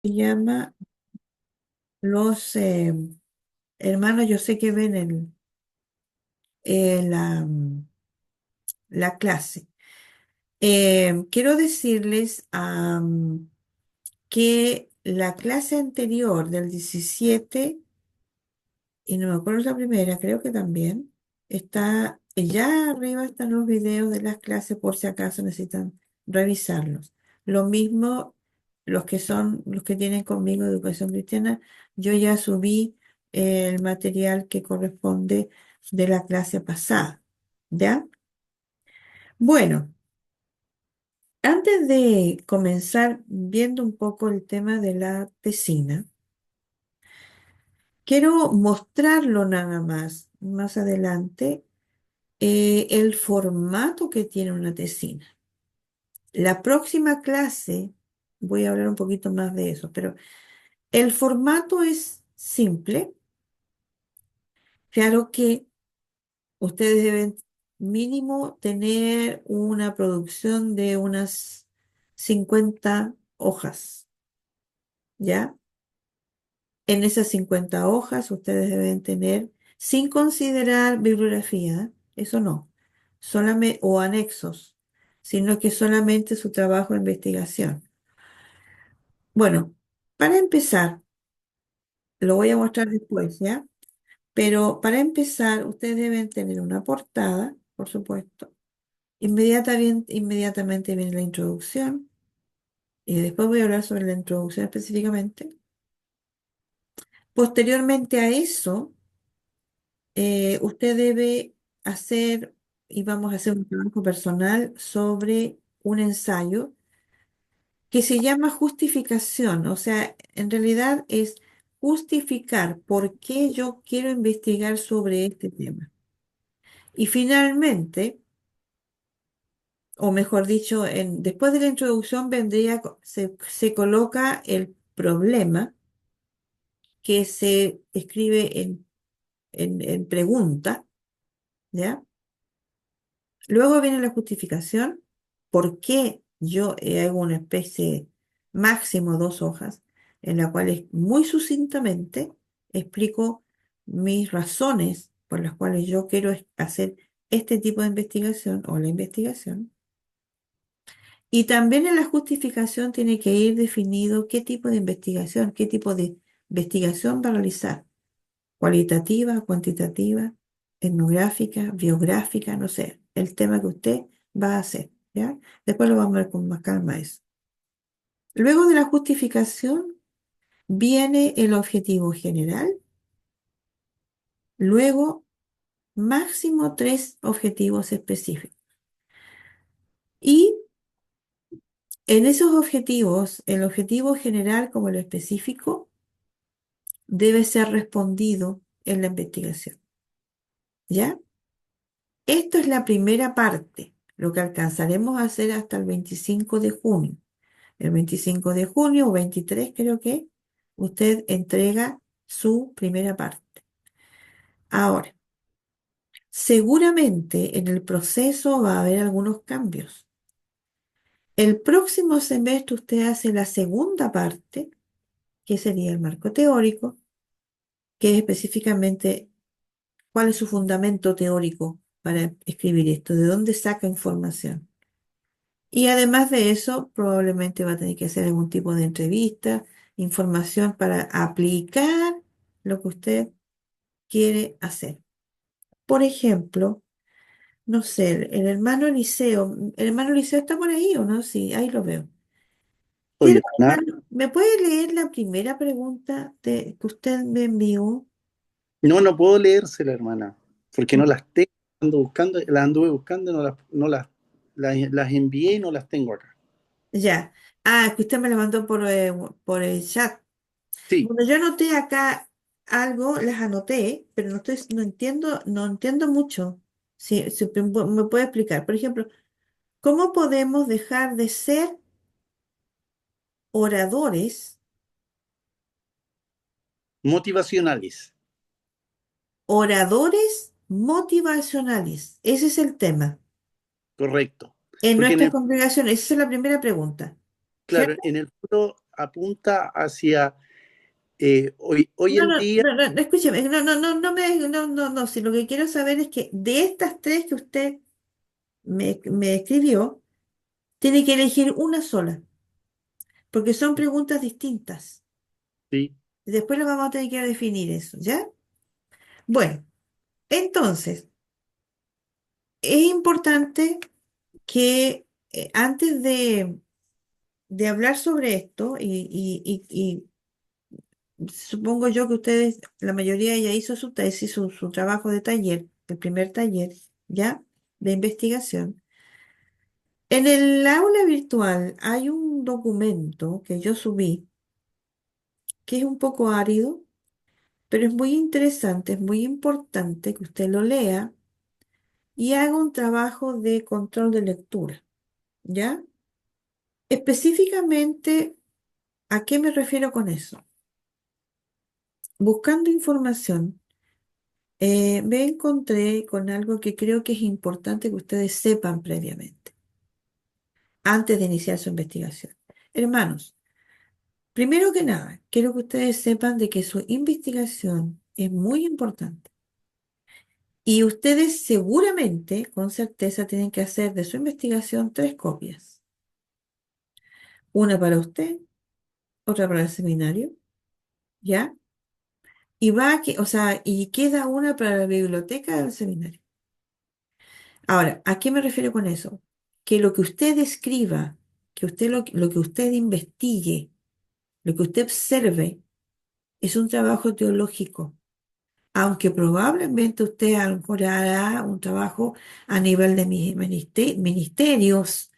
Se llama los hermanos, yo sé que ven la clase. Quiero decirles que la clase anterior del 17 y no me acuerdo la primera, creo que también, está, ya arriba están los videos de las clases por si acaso necesitan revisarlos. Lo mismo los que son, los que tienen conmigo educación cristiana, yo ya subí el material que corresponde de la clase pasada. ¿Ya? Bueno, antes de comenzar viendo un poco el tema de la tesina, quiero mostrarlo nada más adelante el formato que tiene una tesina. La próxima clase voy a hablar un poquito más de eso, pero el formato es simple. Claro que ustedes deben mínimo tener una producción de unas 50 hojas, ¿ya? En esas 50 hojas ustedes deben tener, sin considerar bibliografía, eso no, solamente, o anexos, sino que solamente su trabajo de investigación. Bueno, para empezar, lo voy a mostrar después, ¿ya? Pero para empezar, ustedes deben tener una portada, por supuesto. Inmediatamente viene la introducción, y después voy a hablar sobre la introducción específicamente. Posteriormente a eso, usted debe hacer, y vamos a hacer un trabajo personal sobre un ensayo que se llama justificación. O sea, en realidad es justificar por qué yo quiero investigar sobre este tema. Y finalmente, o mejor dicho, después de la introducción vendría, se coloca el problema que se escribe en pregunta, ¿ya? Luego viene la justificación, por qué yo hago una especie, máximo 2 hojas, en la cual muy sucintamente explico mis razones por las cuales yo quiero hacer este tipo de investigación o la investigación. Y también en la justificación tiene que ir definido qué tipo de investigación, qué tipo de investigación va a realizar, cualitativa, cuantitativa, etnográfica, biográfica, no sé, el tema que usted va a hacer, ¿ya? Después lo vamos a ver con más calma eso. Luego de la justificación viene el objetivo general, luego máximo 3 objetivos específicos. Y en esos objetivos, el objetivo general como el específico, debe ser respondido en la investigación, ¿ya? Esto es la primera parte, lo que alcanzaremos a hacer hasta el 25 de junio. El 25 de junio o 23 creo que usted entrega su primera parte. Ahora, seguramente en el proceso va a haber algunos cambios. El próximo semestre usted hace la segunda parte, que sería el marco teórico, que es específicamente cuál es su fundamento teórico para escribir esto, de dónde saca información. Y además de eso, probablemente va a tener que hacer algún tipo de entrevista, información para aplicar lo que usted quiere hacer. Por ejemplo, no sé, el hermano Eliseo está por ahí o no, sí, ahí lo veo. Oye, Quiero, hermana, hermano, ¿me puede leer la primera pregunta que usted me envió? no puedo leérsela, hermana, porque no las tengo, ando buscando, las anduve buscando, las envié y no las tengo acá. Ya. Ah, que usted me la mandó por el chat. Sí, Bueno, yo anoté acá algo, las anoté, pero no entiendo mucho. Si me puede explicar. Por ejemplo, ¿cómo podemos dejar de ser oradores, motivacionales, oradores motivacionales? Ese es el tema. correcto. En Porque nuestra congregación, esa es la primera pregunta. claro, ¿Cierto? en el fondo apunta hacia hoy No, en no, día, no, no, no, escúcheme, no, si lo que quiero saber es que de estas tres que usted me escribió, tiene que elegir una sola, porque son preguntas distintas. sí, Y después lo vamos a tener que definir eso, ¿ya? Bueno, entonces, es importante que antes de hablar sobre esto, y supongo yo que ustedes, la mayoría ya hizo su tesis, su trabajo de taller, el primer taller, ¿ya? De investigación. En el aula virtual hay un documento que yo subí, que es un poco árido, pero es muy interesante, es muy importante que usted lo lea y haga un trabajo de control de lectura, ¿ya? Específicamente, ¿a qué me refiero con eso? Buscando información, me encontré con algo que creo que es importante que ustedes sepan previamente, antes de iniciar su investigación. Hermanos, primero que nada, quiero que ustedes sepan de que su investigación es muy importante y ustedes seguramente, con certeza, tienen que hacer de su investigación tres copias. Una para usted, otra para el seminario, ¿ya? Y o sea, y queda una para la biblioteca del seminario. Ahora, ¿a qué me refiero con eso? Que lo que usted escriba, que usted lo que usted investigue, lo que usted observe, es un trabajo teológico. Aunque probablemente usted a lo mejor hará un trabajo a nivel de ministerios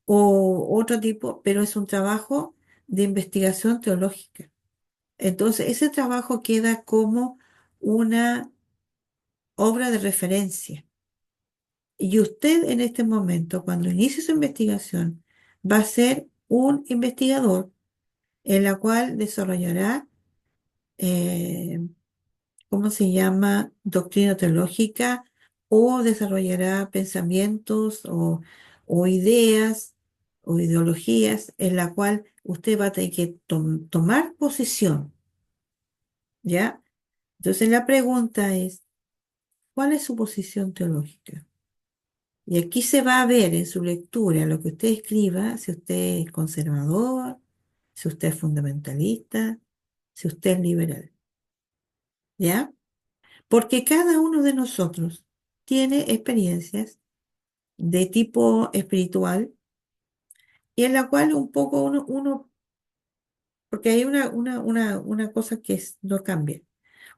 o otro tipo, pero es un trabajo de investigación teológica. Entonces, ese trabajo queda como una obra de referencia. Y usted en este momento, cuando inicie su investigación, va a ser un investigador en la cual desarrollará, eh, ¿cómo se llama? Doctrina teológica o desarrollará pensamientos o ideas o ideologías en la cual usted va a tener que tomar posición, ¿ya? Entonces la pregunta es, ¿cuál es su posición teológica? Y aquí se va a ver en su lectura lo que usted escriba, si usted es conservador, si usted es fundamentalista, si usted es liberal, ¿ya? Porque cada uno de nosotros tiene experiencias de tipo espiritual y en la cual un poco porque hay una cosa que no cambia.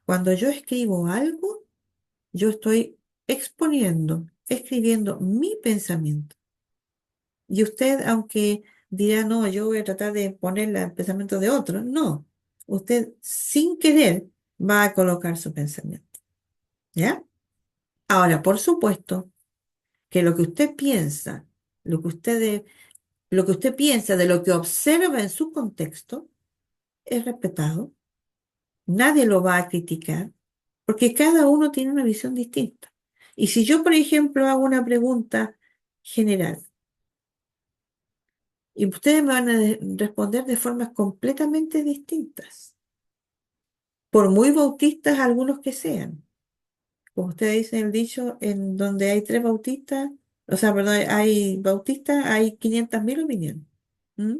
Cuando yo escribo algo, yo estoy escribiendo mi pensamiento. Y usted, aunque dirá, no, yo voy a tratar de ponerle el pensamiento de otro, no. Usted sin querer va a colocar su pensamiento. ¿Ya? Ahora, por supuesto que lo que usted piensa, lo que lo que usted piensa de lo que observa en su contexto es respetado. Nadie lo va a criticar porque cada uno tiene una visión distinta. Y si yo, por ejemplo, hago una pregunta general, y ustedes me van a responder de formas completamente distintas, por muy bautistas algunos que sean. Como ustedes dicen el dicho, en donde hay tres bautistas, o sea, perdón, hay bautistas, hay 500.000 opiniones. ¿Mm?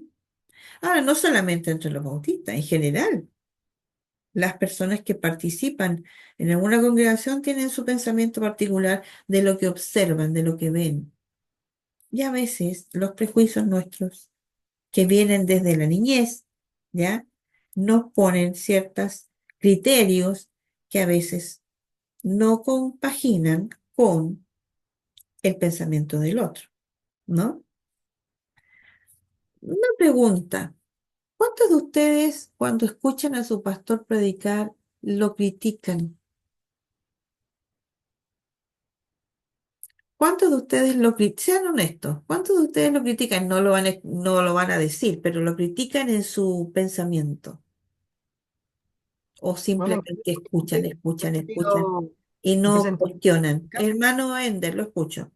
Ahora, no solamente entre los bautistas, en general, las personas que participan en alguna congregación tienen su pensamiento particular de lo que observan, de lo que ven. Y a veces los prejuicios nuestros que vienen desde la niñez, ¿ya? Nos ponen ciertos criterios que a veces no compaginan con el pensamiento del otro, ¿no? Una pregunta, ¿cuántos de ustedes cuando escuchan a su pastor predicar lo critican? ¿Cuántos de ustedes lo critican? Sean honestos, ¿cuántos de ustedes lo critican? No lo van a decir, pero lo critican en su pensamiento. O bueno, simplemente escuchan sentido, y ¿en qué no sentido? cuestionan. Hermano Ender, lo escucho.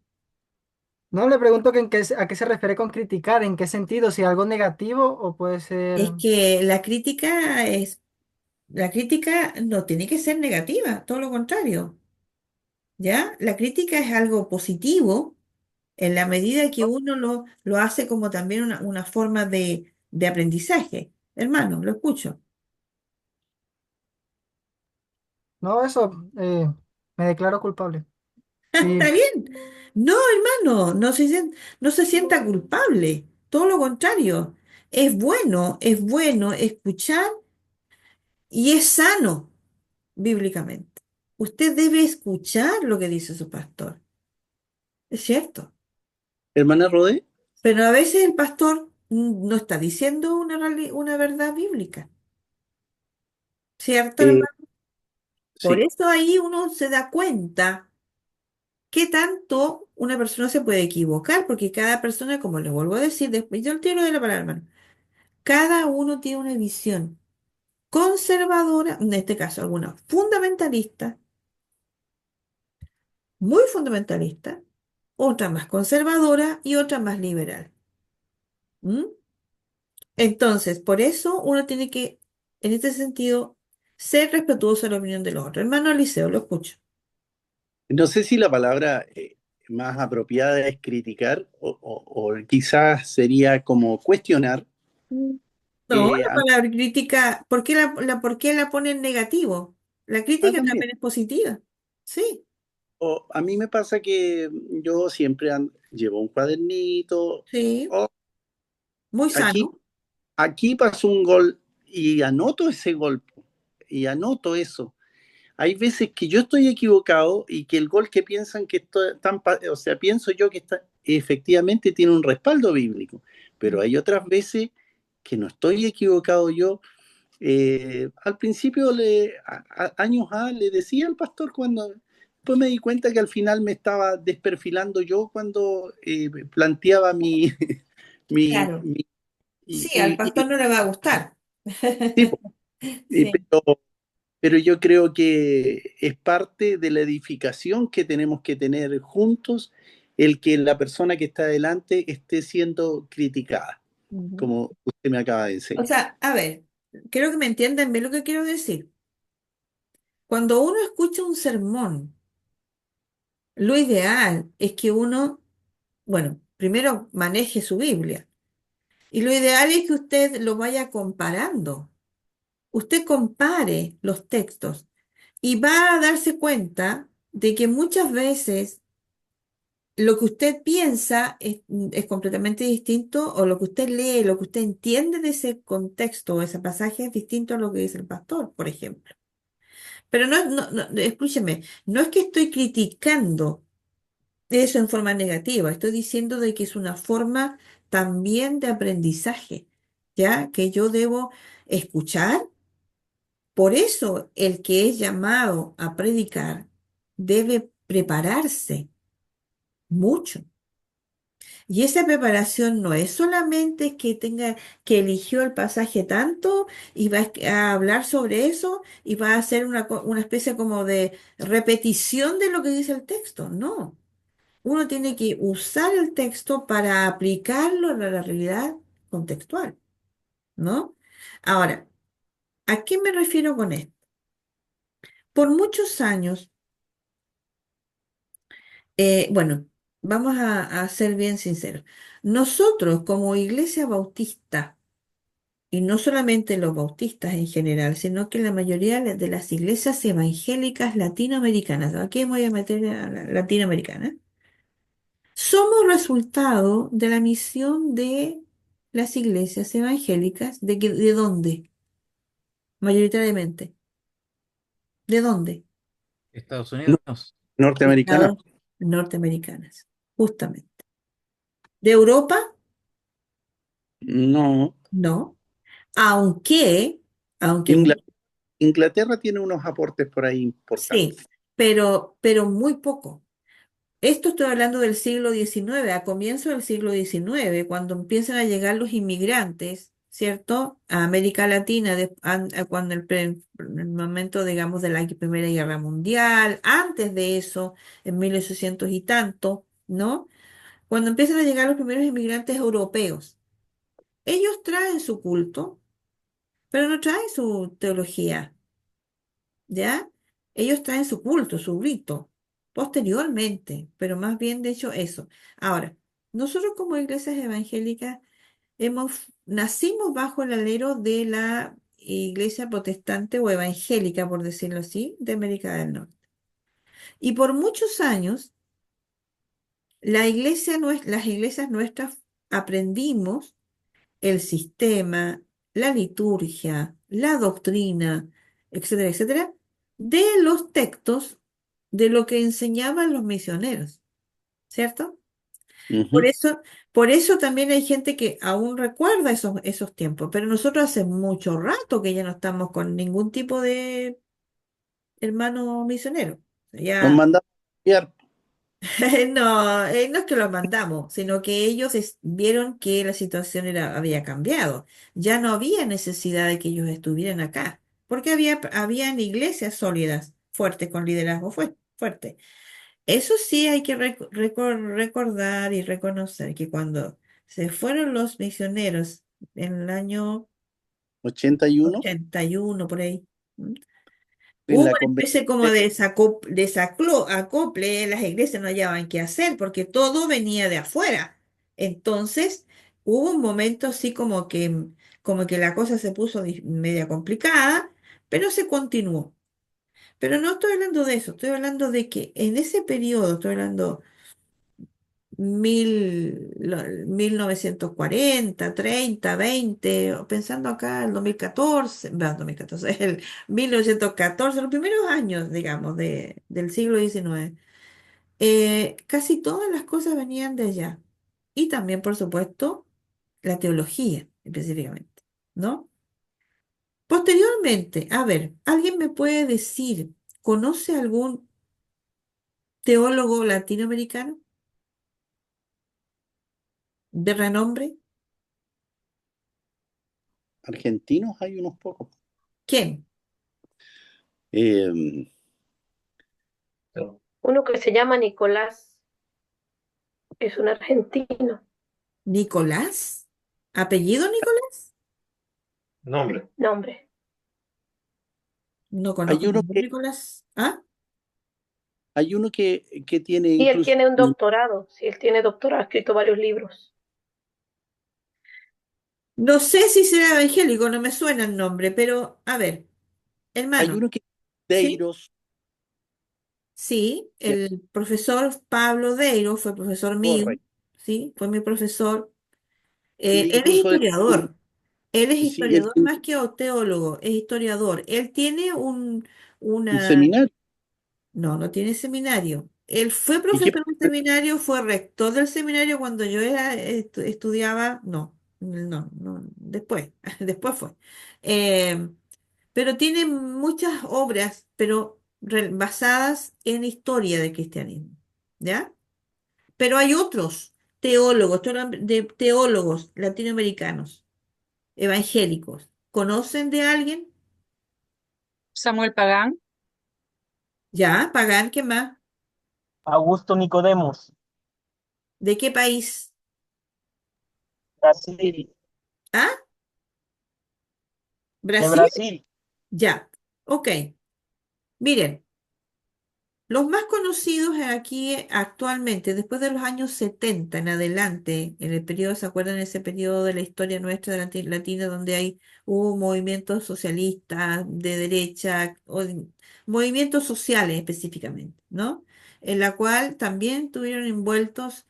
No, le pregunto que a qué se refiere con criticar, en qué sentido, si algo negativo o puede ser... Es que la crítica no tiene que ser negativa, todo lo contrario, ¿ya? La crítica es algo positivo en la medida que uno lo hace como también una forma de aprendizaje. Hermano, lo escucho. No, eso, me declaro culpable. Sí, Está bien. No, hermano, no se sienta culpable. Todo lo contrario. Es bueno escuchar y es sano bíblicamente. Usted debe escuchar lo que dice su pastor. Es cierto. Hermana Rodé, Pero a veces el pastor no está diciendo una verdad bíblica. ¿Cierto, eh, hermano? Por sí, eso ahí uno se da cuenta qué tanto una persona se puede equivocar, porque cada persona, como le vuelvo a decir, después yo el tiro de la palabra, hermano, cada uno tiene una visión conservadora, en este caso alguna fundamentalista, muy fundamentalista, otra más conservadora y otra más liberal. ¿Mm? Entonces, por eso uno tiene que, en este sentido, ser respetuoso de la opinión del otro. Hermano Eliseo, lo escucho. no sé si la palabra más apropiada es criticar o quizás sería como cuestionar. Mm. No, eh, la a- palabra crítica, ¿por qué la ponen negativo? La crítica también. también es positiva. Sí, A mí me pasa que yo siempre llevo un cuadernito. sí, o muy aquí, sano. aquí pasó un gol y anoto ese gol y anoto eso. Hay veces que yo estoy equivocado y que el gol que piensan que o sea, pienso yo que está, efectivamente tiene un respaldo bíblico, pero hay otras veces que no estoy equivocado yo. Al principio, años le decía al pastor cuando, después me di cuenta que al final me estaba desperfilando yo cuando planteaba Claro. mi Sí, al pastor no le va a gustar. sí, po, Sí. pero yo creo que es parte de la edificación que tenemos que tener juntos el que la persona que está adelante esté siendo criticada, Ujú. como usted me acaba de O enseñar. sea, a ver, quiero que me entiendan bien lo que quiero decir. Cuando uno escucha un sermón, lo ideal es que uno, bueno, primero maneje su Biblia. Y lo ideal es que usted lo vaya comparando. Usted compare los textos y va a darse cuenta de que muchas veces lo que usted piensa es completamente distinto o lo que usted lee, lo que usted entiende de ese contexto o ese pasaje es distinto a lo que dice el pastor, por ejemplo. Pero escúcheme, no es que estoy criticando eso en forma negativa, estoy diciendo de que es una forma también de aprendizaje, ¿ya? Que yo debo escuchar. Por eso el que es llamado a predicar debe prepararse mucho. Y esa preparación no es solamente que tenga que eligió el pasaje tanto y va a hablar sobre eso y va a hacer una especie como de repetición de lo que dice el texto. No, uno tiene que usar el texto para aplicarlo a la realidad contextual, ¿no? Ahora, ¿a qué me refiero con esto? Por muchos años, bueno, vamos a ser bien sinceros. Nosotros como Iglesia Bautista, y no solamente los bautistas en general, sino que la mayoría de las iglesias evangélicas latinoamericanas, aquí me voy a meter a la latinoamericana, somos resultado de la misión de las iglesias evangélicas, ¿de dónde? Mayoritariamente. ¿De dónde? Estados No, Unidos. norteamericana, Estados norteamericanas, justamente. ¿De Europa? no. No. Aunque, aunque Inglaterra tiene unos aportes por ahí sí, importantes. pero muy poco. Esto estoy hablando del siglo XIX, a comienzo del siglo XIX, cuando empiezan a llegar los inmigrantes, ¿cierto? A América Latina, cuando el momento, digamos, de la Primera Guerra Mundial, antes de eso, en 1800 y tanto, ¿no? cuando empiezan a llegar los primeros inmigrantes europeos. Ellos traen su culto, pero no traen su teología, ¿ya? Ellos traen su culto, su rito, posteriormente, pero más bien de hecho eso. Ahora, nosotros como iglesias evangélicas nacimos bajo el alero de la iglesia protestante o evangélica, por decirlo así, de América del Norte. Y por muchos años, las iglesias nuestras aprendimos el sistema, la liturgia, la doctrina, etcétera, etcétera, de los textos de lo que enseñaban los misioneros, ¿cierto? Por Ujú. eso, por eso también hay gente que aún recuerda esos tiempos, pero nosotros hace mucho rato que ya no estamos con ningún tipo de hermano misionero. Nos Ya, mandamos a enviar. no, no es que los mandamos, sino que ellos vieron que la situación había cambiado. Ya no había necesidad de que ellos estuvieran acá, porque habían iglesias sólidas, fuertes, con liderazgo fuerte. Eso sí hay que recordar y reconocer que cuando se fueron los misioneros en el año 81 81 por ahí, ¿m? en Hubo la una convención. especie como de acople, las iglesias no hallaban qué hacer porque todo venía de afuera. Entonces, hubo un momento así como que la cosa se puso media complicada, pero se continuó. Pero no estoy hablando de eso, estoy hablando de que en ese periodo, estoy hablando 1940, 30, 20, o pensando acá el 2014, bueno, 2014, el 1914, los primeros años, digamos, del siglo XIX, casi todas las cosas venían de allá. Y también, por supuesto, la teología, específicamente, ¿no? Posteriormente, a ver, ¿alguien me puede decir, conoce algún teólogo latinoamericano de renombre? Argentinos hay unos pocos. ¿Quién? Eh, Uno que se llama Nicolás, es un argentino. ¿Nicolás? ¿Apellido Nicolás? Nombre. Nombre. No hay conozco uno ningún que, Nicolás. ¿Ah? hay uno que tiene Y él incluso tiene un doctorado. Sí, él tiene doctorado, ha escrito varios libros. No sé si será evangélico, no me suena el nombre, pero a ver, hay hermano, uno que ¿sí? Deiros, Sí, que el profesor Pablo Deiro fue profesor mío, corre, ¿sí? Fue mi profesor. él Él es incluso historiador. Él es sí, él historiador tiene más que teólogo, es historiador. Él tiene un una. seminario. No, no tiene seminario. Él fue ¿Y qué? profesor del seminario, fue rector del seminario cuando yo estudiaba. No, no, no, después, después fue. Eh, pero tiene muchas obras, pero basadas en historia del cristianismo, ¿ya? Pero hay otros teólogos, estoy hablando de teólogos latinoamericanos, evangélicos. ¿Conocen de alguien? Samuel Pagán, ¿Ya? ¿Pagan? ¿Qué más? Augusto Nicodemos, ¿De qué país? Brasil, ¿Ah? de ¿Brasil? Brasil. Ya, ok. Miren, los más conocidos aquí actualmente, después de los años 70 en adelante, en el periodo, ¿se acuerdan ese periodo de la historia nuestra de Latina donde hubo movimientos socialistas de derecha, movimientos sociales específicamente, ¿no? En la cual también tuvieron envueltos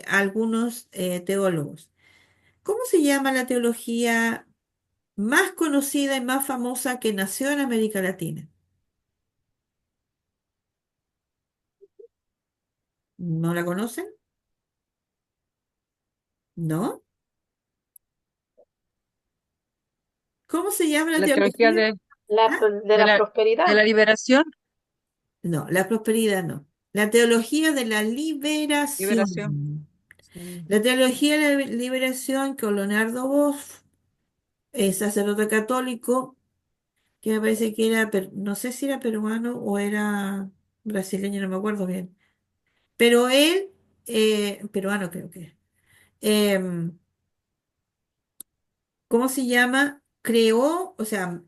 algunos teólogos. ¿Cómo se llama la teología más conocida y más famosa que nació en América Latina? ¿No la conocen? ¿No? ¿Cómo se llama la la teología teología? ¿Ah? De de la la, de prosperidad. la liberación, No, la prosperidad no. La teología de la liberación. liberación. Sí. La teología de la liberación que Leonardo Boff, sacerdote católico, que me parece que era, no sé si era peruano o era brasileño, no me acuerdo bien. Pero él peruano creo que. Em, ¿Cómo se llama? Creó, o sea,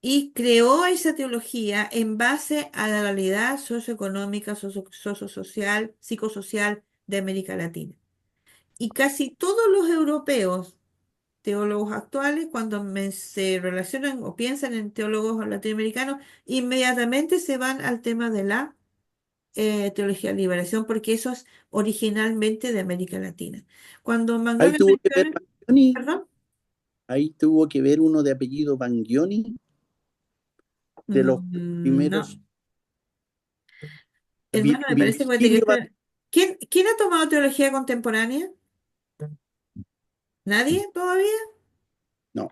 y creó esa teología en base a la realidad socioeconómica, sociosocial, psicosocial de América Latina. Y casi todos los europeos, teólogos actuales, cuando se relacionan o piensan en teólogos latinoamericanos, inmediatamente se van al tema de la teología de liberación, porque eso es originalmente de América Latina. Cuando Ahí Magnolia tuvo que ver menciona, Bangioni, perdón. ahí tuvo que ver uno de apellido Bangioni, de los No, primeros, hermano, me parece que voy a tener Virgilio que estar. ¿Quién ha tomado teología contemporánea? ¿Nadie todavía? no,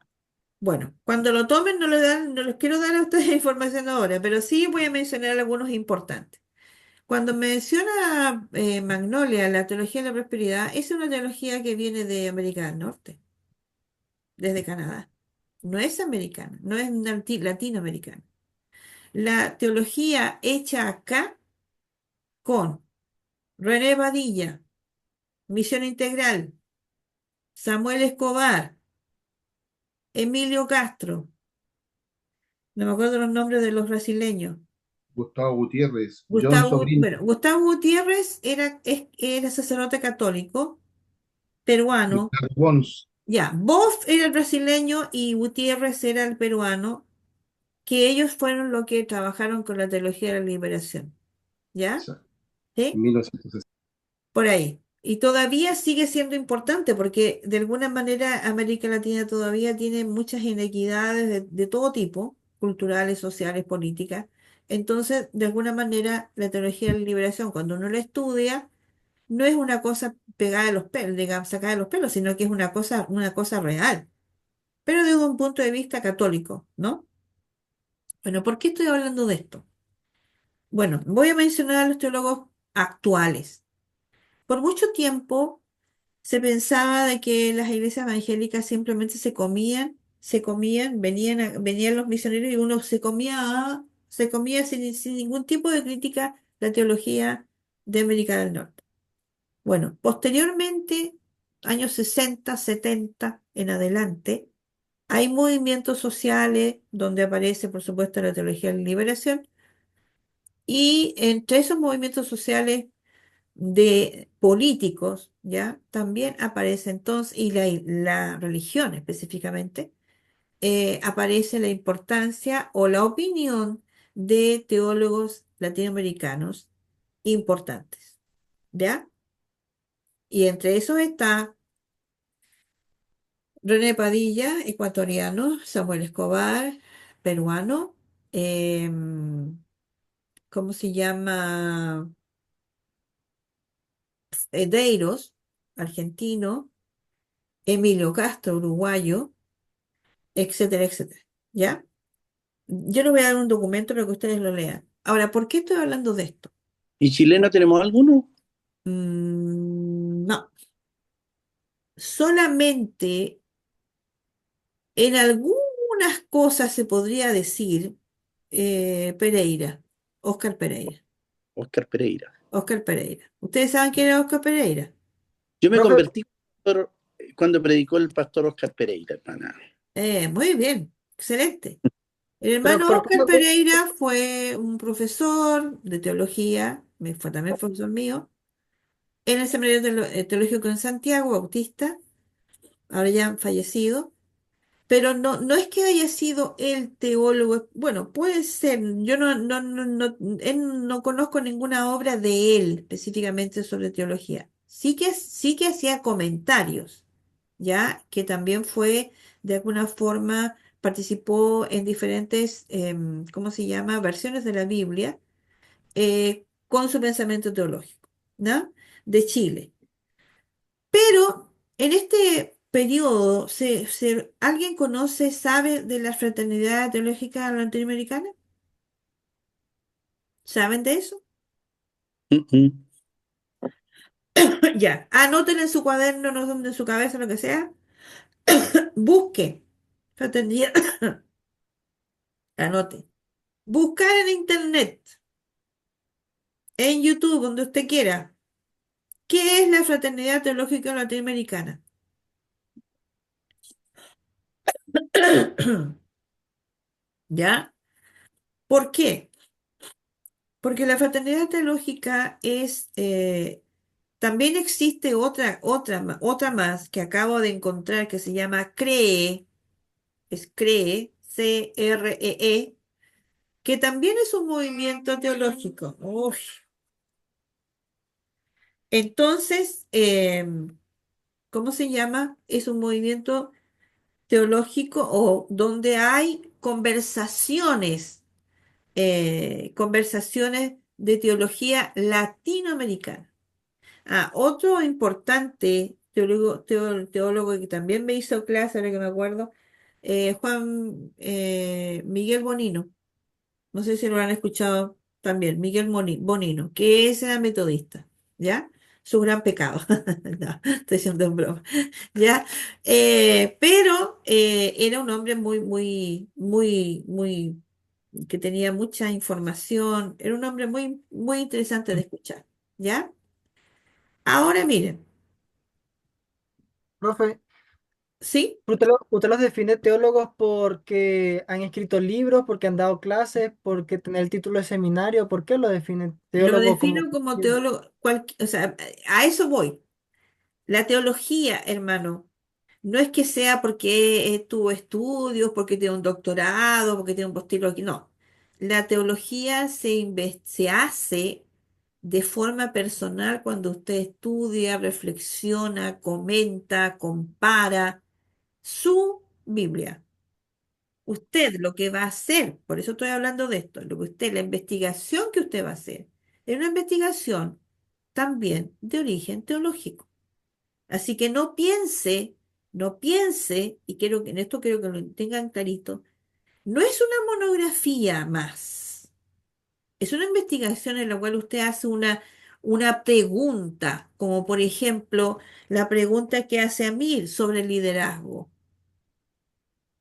Bueno, cuando lo tomen no le dan, no les quiero dar a ustedes información ahora, pero sí voy a mencionar algunos importantes. Cuando menciona Magnolia, la teología de la prosperidad, es una teología que viene de América del Norte, desde Canadá. No es americana, no es latinoamericana. La teología hecha acá con René Badilla, Misión Integral, Samuel Escobar, Emilio Castro, no me acuerdo los nombres de los brasileños. Gustavo Gutiérrez, John Sobrino, Bueno, Gustavo Gutiérrez era sacerdote católico, peruano. Ricardo Pons, Ya, Boff era el brasileño y Gutiérrez era el peruano, que ellos fueron los que trabajaron con la teología de la liberación. ¿Ya? en ¿Sí? 1960. Por ahí. Y todavía sigue siendo importante porque de alguna manera América Latina todavía tiene muchas inequidades de todo tipo, culturales, sociales, políticas. Entonces, de alguna manera, la teología de la liberación, cuando uno la estudia, no es una cosa pegada de los pelos, digamos, sacada de los pelos, sino que es una cosa real, pero desde un punto de vista católico, ¿no? Bueno, ¿por qué estoy hablando de esto? Bueno, voy a mencionar a los teólogos actuales. Por mucho tiempo se pensaba de que las iglesias evangélicas simplemente venían los misioneros y uno se comía sin ningún tipo de crítica la teología de América del Norte. Bueno, posteriormente, años 60, 70 en adelante, hay movimientos sociales donde aparece, por supuesto, la teología de la liberación y entre esos movimientos sociales de políticos, ¿ya? También aparece entonces, y la religión específicamente, aparece la importancia o la opinión de teólogos latinoamericanos importantes, ¿ya? Y entre esos está René Padilla, ecuatoriano, Samuel Escobar, peruano, em, ¿cómo se llama? Deiros, argentino, Emilio Castro, uruguayo, etcétera, etcétera. ¿Ya? Yo les voy a dar un documento para que ustedes lo lean. Ahora, ¿por qué estoy hablando de esto? ¿y chileno tenemos alguno? No, solamente en algunas cosas se podría decir Pereira, Óscar Pereira. Oscar Pereira. Óscar Pereira. ¿Ustedes saben quién era Óscar Pereira? Yo me Profe, convertí cuando predicó el pastor Oscar Pereira, hermana. Muy bien, excelente. El pero hermano ¿por qué Óscar no? Pereira fue un profesor de teología, fue también profesor mío, en el Seminario Teológico en Santiago, Bautista, ahora ya fallecido, pero no es que haya sido el teólogo, bueno, puede ser, yo no conozco ninguna obra de él específicamente sobre teología. Sí que hacía comentarios, ya que también fue de alguna forma participó en diferentes, ¿cómo se llama?, versiones de la Biblia con su pensamiento teológico, ¿no? De Chile. Pero en este periodo, ¿alguien conoce, sabe de la fraternidad teológica latinoamericana? ¿Saben de eso? Mm, mm. Ya, anoten en su cuaderno, no donde en su cabeza, lo que sea. Busque fraternidad, anote. Buscar en internet, en YouTube, donde usted quiera. ¿Qué es la Fraternidad Teológica Latinoamericana? ¿Ya? ¿Por qué? Porque la Fraternidad Teológica es, también existe otra más que acabo de encontrar que se llama CREE, es CREE, CREE, que también es un movimiento teológico. Uy. Entonces, ¿cómo se llama? Es un movimiento teológico o donde hay conversaciones de teología latinoamericana. Otro importante teólogo que también me hizo clase, ahora que me acuerdo, Juan Miguel Bonino. No sé si lo han escuchado también, Miguel Bonino, que es metodista, ¿ya? Su gran pecado. No, estoy haciendo en broma, ¿ya? Pero era un hombre muy, que tenía mucha información, era un hombre muy interesante de escuchar, ¿ya? Ahora miren, Profe, ¿sí? ¿usted los define teólogos porque han escrito libros, porque han dado clases, porque tienen el título de seminario? ¿Por qué lo define Lo teólogo como... defino como teólogo, o sea, a eso voy. La teología, hermano, no es que sea porque tuvo estudios, porque tiene un doctorado, porque tiene un postilo aquí, no. La teología se hace de forma personal cuando usted estudia, reflexiona, comenta, compara su Biblia. Usted lo que va a hacer, por eso estoy hablando de esto, la investigación que usted va a hacer, es una investigación también de origen teológico. Así que no piense, y quiero que en esto quiero que lo tengan clarito, no es una monografía más, es una investigación en la cual usted hace una pregunta, como por ejemplo la pregunta que hace Amir sobre el liderazgo,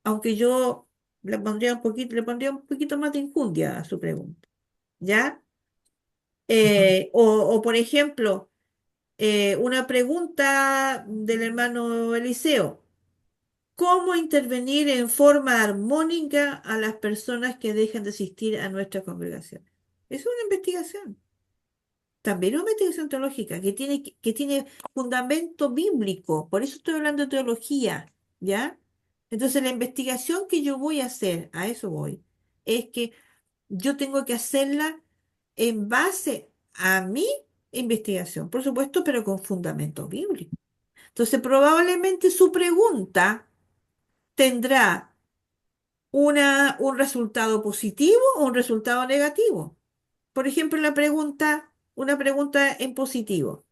aunque yo le pondría un poquito más de injundia a su pregunta, ¿ya? Ujú. O por ejemplo, una pregunta del hermano Eliseo. ¿Cómo intervenir en forma armónica a las personas que dejan de asistir a nuestra congregación? Es una investigación, también una investigación teológica que tiene fundamento bíblico, por eso estoy hablando de teología, ¿ya? Entonces la investigación que yo voy a hacer, a eso voy, es que yo tengo que hacerla en base a mi investigación, por supuesto, pero con fundamento bíblico. Entonces probablemente su pregunta tendrá un resultado positivo o un resultado negativo. Por ejemplo, una pregunta en positivo.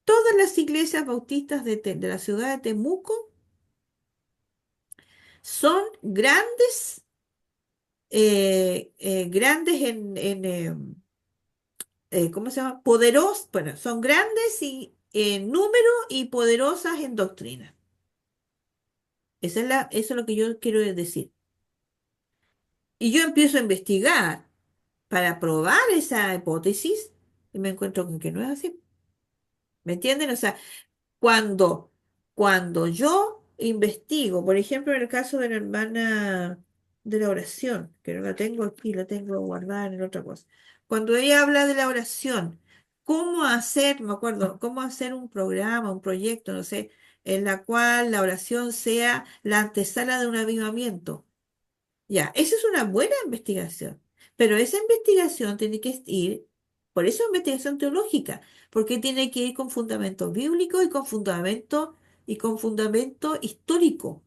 Todas las iglesias bautistas de la ciudad de Temuco son grandes ¿cómo se llama? Bueno, son grandes en número y poderosas en doctrina. Eso es lo que yo quiero decir. Y yo empiezo a investigar para probar esa hipótesis y me encuentro con que no es así. ¿Me entienden? O sea, cuando, cuando yo investigo, por ejemplo, en el caso de la hermana de la oración, que no la tengo aquí, la tengo guardada en otra cosa. Cuando ella habla de la oración, cómo hacer, me acuerdo, cómo hacer un programa, un proyecto, no sé, en la cual la oración sea la antesala de un avivamiento. Ya, esa es una buena investigación, pero esa investigación tiene que ir, por eso es investigación teológica, porque tiene que ir con fundamento bíblico y con fundamento histórico.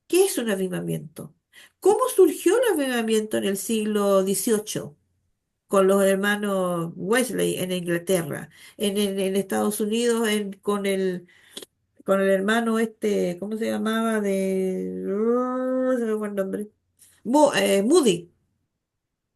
¿Qué es un avivamiento? ¿Cómo surgió el avivamiento en el siglo XVIII con los hermanos Wesley en Inglaterra, en Estados Unidos con el hermano ¿cómo se llamaba? Se me fue el nombre. Moody,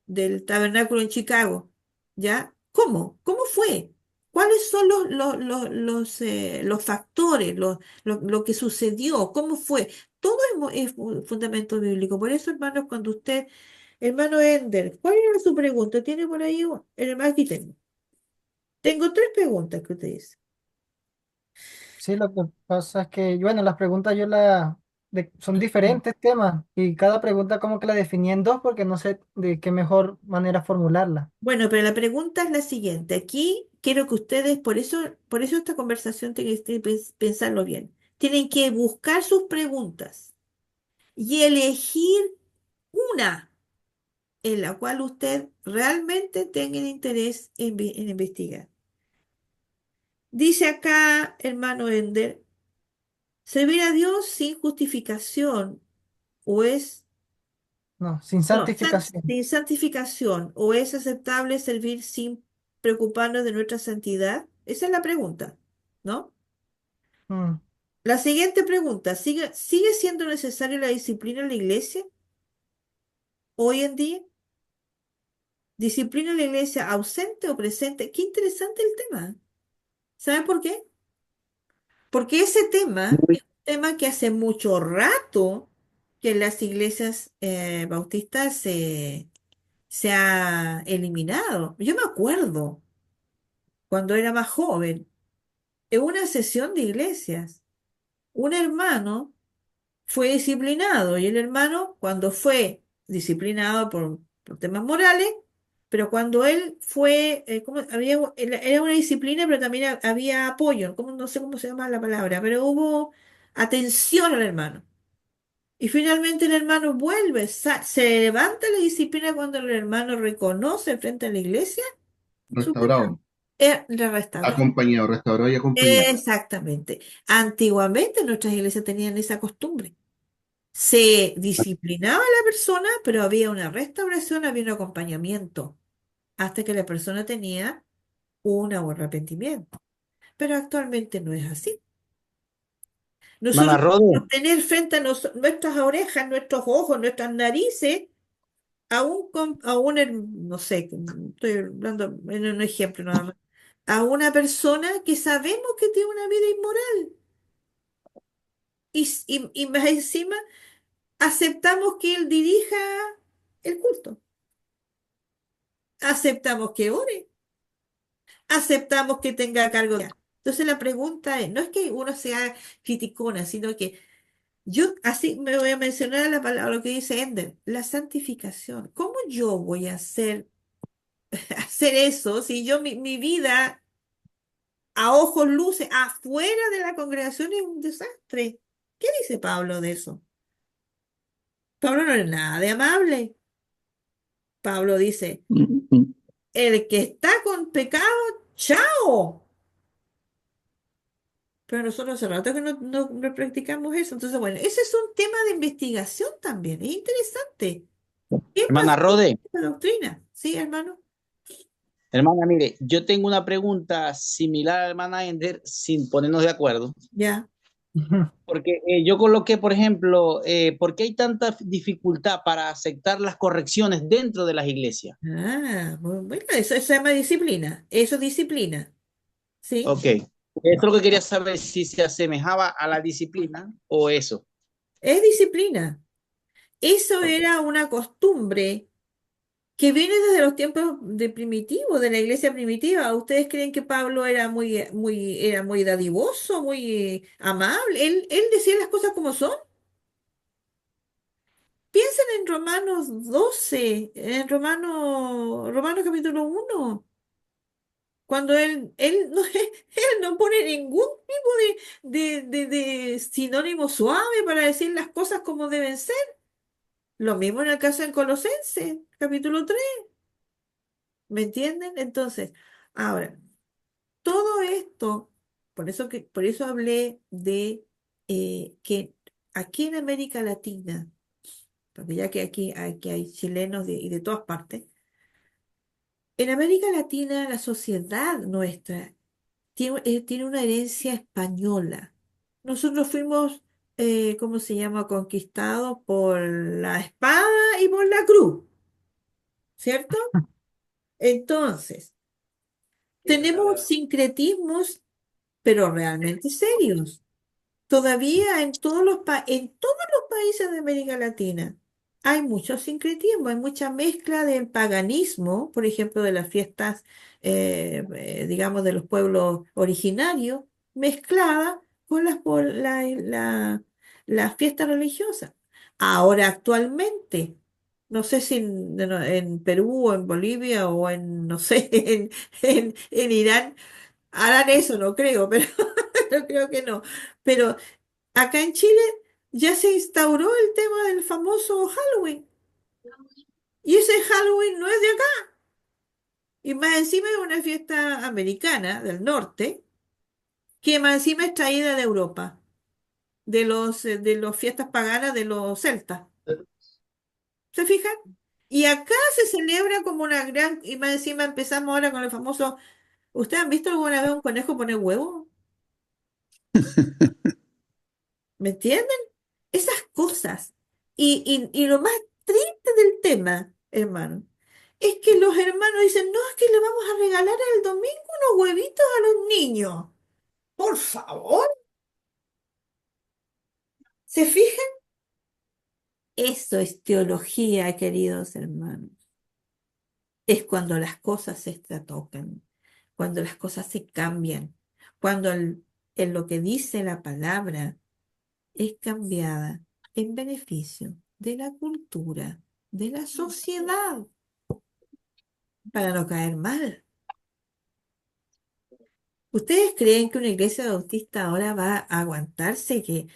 del tabernáculo en Chicago, ¿ya? ¿Cómo? ¿Cómo fue? ¿Cuáles son los factores, lo que sucedió? ¿Cómo fue? Todo es fundamento bíblico. Por eso, hermanos, hermano Ender, ¿cuál era su pregunta? ¿Tiene por ahí? El hermano aquí tengo. Tengo tres preguntas que usted dice. Sí, lo que pasa es que, bueno, las preguntas son diferentes temas y cada pregunta como que la definí en dos porque no sé de qué mejor manera formularla. Bueno, pero la pregunta es la siguiente. Aquí quiero que ustedes, por eso esta conversación tienen que pensarlo bien. Tienen que buscar sus preguntas y elegir una en la cual usted realmente tenga el interés en investigar. Dice acá, hermano Ender, servir a Dios sin justificación o es, No, sin no, santificación. sin santificación o es aceptable servir sin preocuparnos de nuestra santidad. Esa es la pregunta, ¿no? Mm, La siguiente pregunta, ¿sigue siendo necesaria la disciplina en la iglesia hoy en día? ¿Disciplina en la iglesia ausente o presente? Qué interesante el tema. ¿Saben por qué? Porque ese tema Muy- es un tema que hace mucho rato que en las iglesias bautistas se ha eliminado. Yo me acuerdo cuando era más joven, en una sesión de iglesias, un hermano fue disciplinado y el hermano, cuando fue disciplinado por temas morales, pero cuando él fue, era una disciplina, pero también había apoyo, no sé cómo se llama la palabra, pero hubo atención al hermano. Y finalmente el hermano vuelve, se levanta la disciplina cuando el hermano reconoce frente a la iglesia su pecado. Restaurado, La restauración. acompañado, restaurado y acompañado. Exactamente. Antiguamente nuestras iglesias tenían esa costumbre. Se disciplinaba a la persona, pero había una restauración, había un acompañamiento, hasta que la persona tenía un arrepentimiento. Pero actualmente no es así. Hermana Nosotros Rode, podemos tener frente a nuestras orejas, nuestros ojos, nuestras narices, no sé, estoy hablando en un ejemplo nada más, a una persona que sabemos que tiene una vida inmoral y más encima aceptamos que él dirija el culto. Aceptamos que ore, aceptamos que tenga cargo. Entonces la pregunta es, no es que uno sea criticona, sino que yo así me voy a mencionar la palabra, lo que dice Ender, la santificación. ¿Cómo yo voy a hacer eso si yo mi vida a ojos luces afuera de la congregación es un desastre? ¿Qué dice Pablo de eso? Pablo no es nada de amable. Pablo dice, el que está con pecado, chao. Pero nosotros hace rato que no practicamos eso. Entonces, bueno, ese es un tema de investigación también. Es interesante. ¿Qué hermana pasó con Rode, esta doctrina? ¿Sí, hermano? hermana, mire, yo tengo una pregunta similar a la hermana Ender sin ponernos de acuerdo. Ya. Porque yo coloqué, por ejemplo, ¿por qué hay tanta dificultad para aceptar las correcciones dentro de las iglesias? Bueno, eso se llama disciplina. Eso es disciplina. ¿Sí? Ok, eso es lo que quería saber, si se asemejaba a la disciplina o eso. Es disciplina. Eso Ok. era una costumbre que viene desde los tiempos de primitivo, de la iglesia primitiva. ¿Ustedes creen que Pablo era muy dadivoso, muy amable? Él decía las cosas como son. Piensen en Romanos 12, en Romanos capítulo 1, cuando él no, él no pone ningún tipo de sinónimo suave para decir las cosas como deben ser. Lo mismo en el caso en Colosenses, capítulo 3. ¿Me entienden? Entonces, ahora, todo esto, por eso hablé de que aquí en América Latina, porque ya que aquí hay chilenos y de todas partes, en América Latina la sociedad nuestra tiene una herencia española. Nosotros fuimos, ¿cómo se llama?, conquistados por la espada y por la cruz, ¿cierto? Entonces, tenemos sincretismos, pero realmente serios. Todavía en todos los países de América Latina. hay mucho sincretismo, hay mucha mezcla del paganismo, por ejemplo, de las fiestas, digamos, de los pueblos originarios, mezclada con las fiestas religiosas. Ahora, actualmente, no sé si en Perú o en Bolivia o en, no sé, en Irán harán eso, no creo, pero no creo que no. Pero acá en Chile ya se instauró el tema del famoso Halloween. Y ese Halloween no es de acá. Y más encima es una fiesta americana del norte, que más encima es traída de Europa, de las fiestas paganas de los celtas. ¿Se fijan? Y acá se celebra como una gran, y más encima empezamos ahora con el famoso, ¿ustedes han visto alguna vez un conejo poner huevo? ¿Me entienden? Esas cosas. Y lo más triste del tema, hermano, es que los hermanos dicen, no, es que le vamos a regalar el domingo unos huevitos a los niños. Por favor, ¿se fijan? Eso es teología, queridos hermanos. Es cuando las cosas se trastocan, cuando las cosas se cambian, cuando en lo que dice la palabra es cambiada en beneficio de la cultura, de la sociedad, para no caer mal. ¿Ustedes creen que una iglesia bautista ahora va a aguantarse que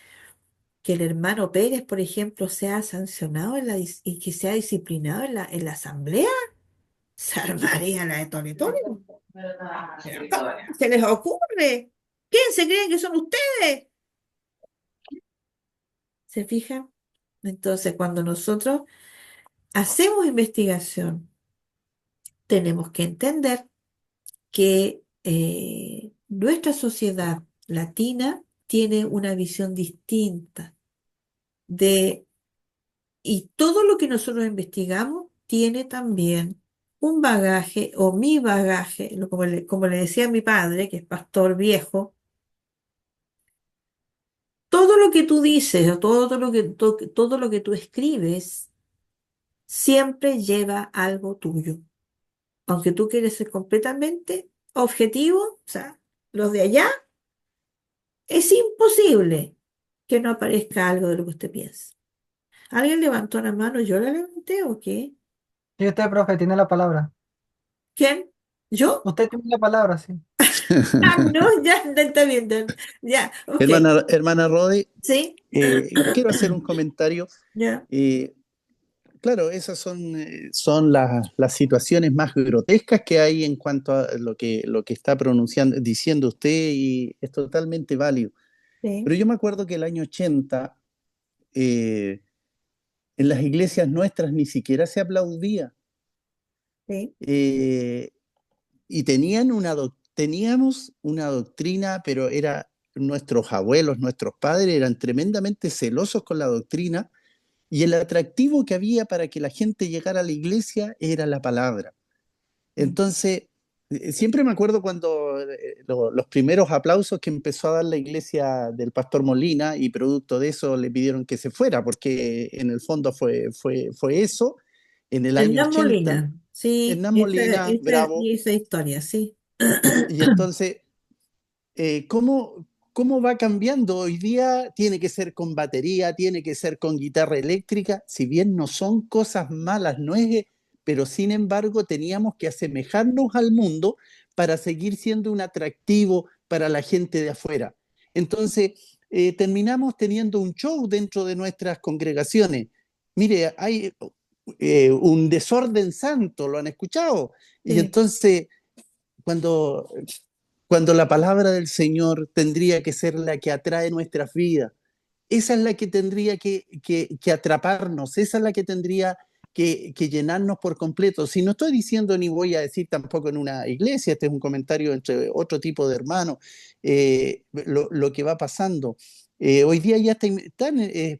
el hermano Pérez, por ejemplo, sea sancionado y que sea disciplinado en la asamblea? Se armaría la de Tony Tony. ¿Cómo se les ocurre? ¿Quién se creen que son ustedes? ¿Se fijan? Entonces, cuando nosotros hacemos investigación, tenemos que entender que nuestra sociedad latina tiene una visión distinta de, y todo lo que nosotros investigamos tiene también un bagaje o mi bagaje, como le decía mi padre, que es pastor viejo, todo lo que tú dices o todo lo que tú escribes siempre lleva algo tuyo. Aunque tú quieres ser completamente objetivo, o sea, los de allá, es imposible que no aparezca algo de lo que usted piensa. ¿Alguien levantó la mano? ¿Yo la levanté o qué? Sí, usted, profe, tiene la palabra. ¿Quién? ¿Yo? Usted tiene la palabra, sí. Ah, no, ya, está bien, ya, ok. Hermana Rodi, ¿Sí? quiero hacer un comentario. Ya, Claro, esas son las situaciones más grotescas que hay en cuanto a lo que está diciendo usted, y es totalmente válido. sí, Pero yo me acuerdo que el año 80, eh, en las iglesias nuestras ni siquiera se aplaudía. sí. eh, y teníamos una doctrina, pero nuestros abuelos, nuestros padres eran tremendamente celosos con la doctrina, y el atractivo que había para que la gente llegara a la iglesia era la palabra. Entonces, siempre me acuerdo cuando los primeros aplausos que empezó a dar la iglesia del pastor Molina, y producto de eso le pidieron que se fuera, porque en el fondo fue eso, en el año Hernán 80, Molina, sí, Hernán esa, Molina, esa, bravo. y esa historia, sí. Y entonces, ¿cómo va cambiando? Hoy día tiene que ser con batería, tiene que ser con guitarra eléctrica, si bien no son cosas malas, no es, pero sin embargo teníamos que asemejarnos al mundo para seguir siendo un atractivo para la gente de afuera. Entonces, terminamos teniendo un show dentro de nuestras congregaciones. Mire, hay un desorden santo, ¿lo han escuchado? Y Sí. entonces, cuando cuando la palabra del Señor tendría que ser la que atrae nuestras vidas. Esa es la que tendría que atraparnos, esa es la que tendría que llenarnos por completo. Si no estoy diciendo ni voy a decir tampoco en una iglesia, este es un comentario entre otro tipo de hermanos, lo que va pasando. Hoy día ya están,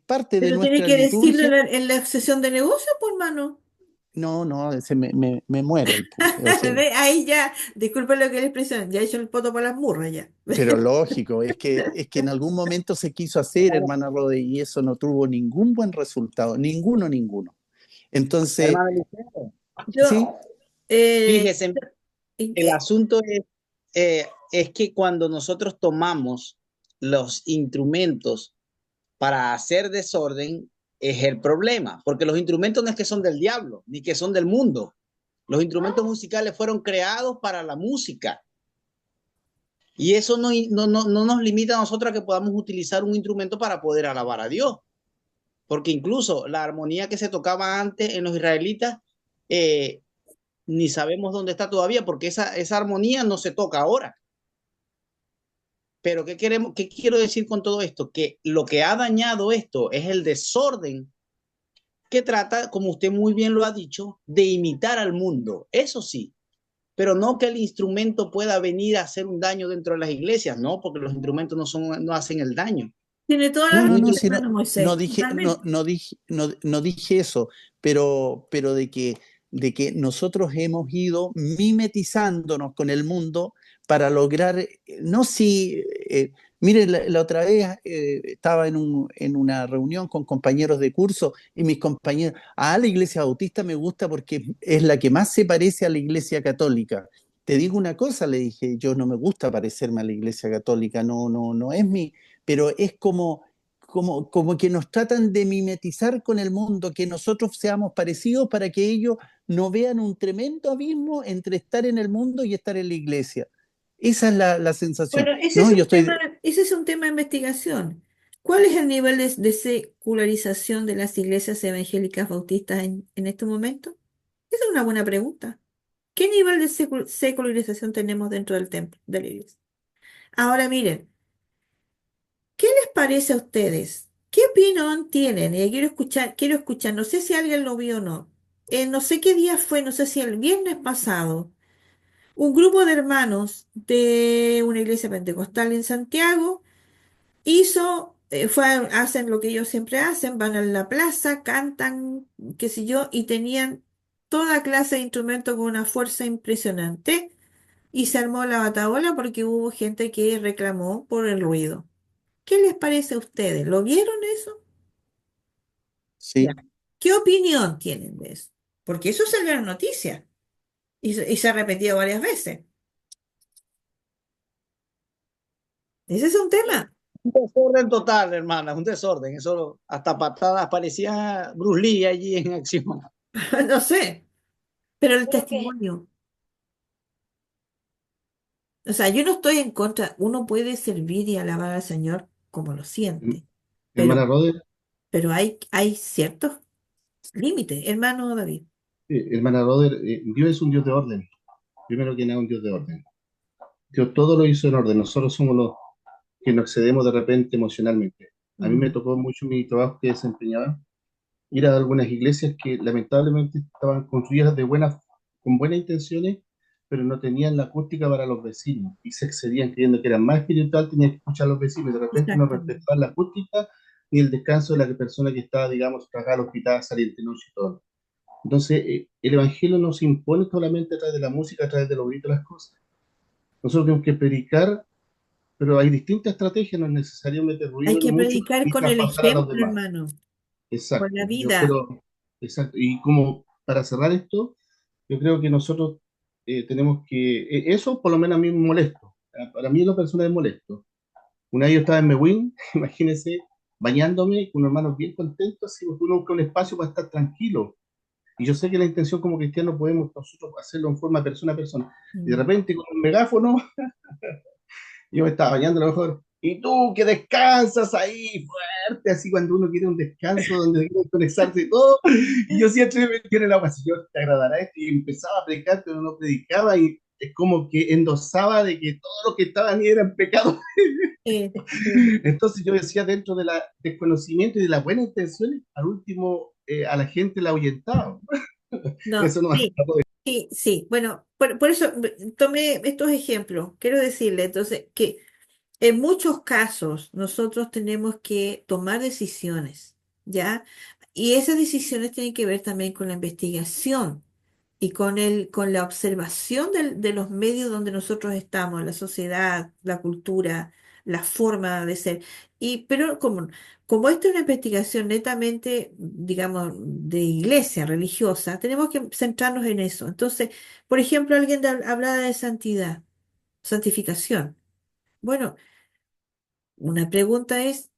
parte de Pero tiene nuestra que decirlo en liturgia. la sesión de negocio, pues, hermano. No, no, me muero el o sea, Ve, ahí ya, disculpe lo que es la expresión, ya he hecho el poto por las murras ya. pero lógico, es que en algún momento se quiso hacer, hermana Rode, y eso no tuvo ningún buen resultado, ninguno. Entonces, Hermano Eliseo, sí, Yo, eh, fíjese, ¿en el qué? asunto es que cuando nosotros tomamos los instrumentos para hacer desorden, es el problema, porque los instrumentos no es que son del diablo, ni que son del mundo. Los instrumentos musicales fueron creados para la música. Y eso no nos limita a nosotros a que podamos utilizar un instrumento para poder alabar a Dios. Porque incluso la armonía que se tocaba antes en los israelitas, eh, ni sabemos dónde está todavía, porque esa armonía no se toca ahora. Pero ¿qué quiero decir con todo esto? Que lo que ha dañado esto es el desorden que trata, como usted muy bien lo ha dicho, de imitar al mundo. Eso sí, pero no que el instrumento pueda venir a hacer un daño dentro de las iglesias, no, porque los instrumentos no hacen el daño. Tiene toda la no, no, razón, no, Un si no, hermano no Moisés, dije, no, totalmente. no dije eso, pero de que nosotros hemos ido mimetizándonos con el mundo para lograr, no si, mire, la otra vez estaba en una reunión con compañeros de curso y mis compañeros, la iglesia bautista me gusta porque es la que más se parece a la iglesia católica. Te digo una cosa, le dije, yo no me gusta parecerme a la iglesia católica, no es mi, pero es como que nos tratan de mimetizar con el mundo, que nosotros seamos parecidos para que ellos no vean un tremendo abismo entre estar en el mundo y estar en la iglesia. Esa es la sensación. Bueno, No, yo estoy, ese es un tema de investigación. ¿Cuál es el nivel de secularización de las iglesias evangélicas bautistas en este momento? Esa es una buena pregunta. ¿Qué nivel de secularización tenemos dentro del templo, de la iglesia? Ahora miren, ¿qué les parece a ustedes? ¿Qué opinión tienen? Y quiero escuchar, no sé si alguien lo vio o no. No sé qué día fue, no sé si el viernes pasado, un grupo de hermanos de una iglesia pentecostal en Santiago hacen lo que ellos siempre hacen, van a la plaza, cantan, qué sé yo, y tenían toda clase de instrumentos con una fuerza impresionante. Y se armó la batahola porque hubo gente que reclamó por el ruido. ¿Qué les parece a ustedes? ¿Lo vieron eso? Ya. sí, ¿Qué opinión tienen de eso? Porque eso salió en noticias y se ha repetido varias veces. Ese es un tema. Un desorden total, hermana, un desorden. Eso hasta patadas parecía Bruce Lee allí en acción. No sé, pero el Creo que testimonio. O sea, yo no estoy en contra. Uno puede servir y alabar al Señor como lo siente, pero, Hermana Roder, pero hay ciertos límites, hermano David. hermana Roder, Dios es un Dios de orden. Primero que nada, un Dios de orden. Dios todo lo hizo en orden. Nosotros somos los que nos excedemos de repente emocionalmente. A mí me Mm, tocó mucho mi trabajo que desempeñaba ir a algunas iglesias que lamentablemente estaban construidas con buenas intenciones, pero no tenían la acústica para los vecinos y se excedían creyendo que eran más espiritual, tenían que escuchar a los vecinos y de repente no exactamente. respetaban la acústica ni el descanso de la persona que estaba, digamos, tragada al hospital, saliente noche y todo. Entonces, el evangelio no se impone solamente a través de la música, a través de los gritos, las cosas. Nosotros tenemos que predicar, pero hay distintas estrategias, no es necesario meter Hay ruido ni que mucho predicar ni con el traspasar a los ejemplo, demás. hermano, con la Exacto, vida. exacto. Y como para cerrar esto, yo creo que nosotros tenemos que, eso por lo menos a mí me molesto. Para mí en lo personal es molesto. Una vez yo estaba en Mewin, imagínense, bañándome con unos hermanos bien contentos, así porque uno busca un espacio para estar tranquilo. Y yo sé que la intención como cristianos podemos nosotros hacerlo en forma persona a persona. Y de Mm. repente con un megáfono yo me estaba bañando a lo mejor, y tú que descansas ahí fuerte, así cuando uno quiere un descanso, donde quiere conectarse y todo, y yo siempre me metí en el agua, Señor, te agradará esto, y empezaba a predicar, pero no predicaba, y es como que endosaba de que todo lo que estaba en mí era pecado. Sí. Entonces yo decía, dentro de la desconocimiento y de las buenas intenciones, al último a la gente la ahuyentaba. No, Eso no me sí, sí, sí. Bueno, por eso tomé estos ejemplos. Quiero decirle entonces que en muchos casos nosotros tenemos que tomar decisiones, ¿ya? Y esas decisiones tienen que ver también con la investigación y con la observación de los medios donde nosotros estamos, la sociedad, la cultura, la forma de ser. Pero como esta es una investigación netamente, digamos, de iglesia religiosa, tenemos que centrarnos en eso. Entonces, por ejemplo, alguien hablaba de santidad, santificación. Bueno, una pregunta es,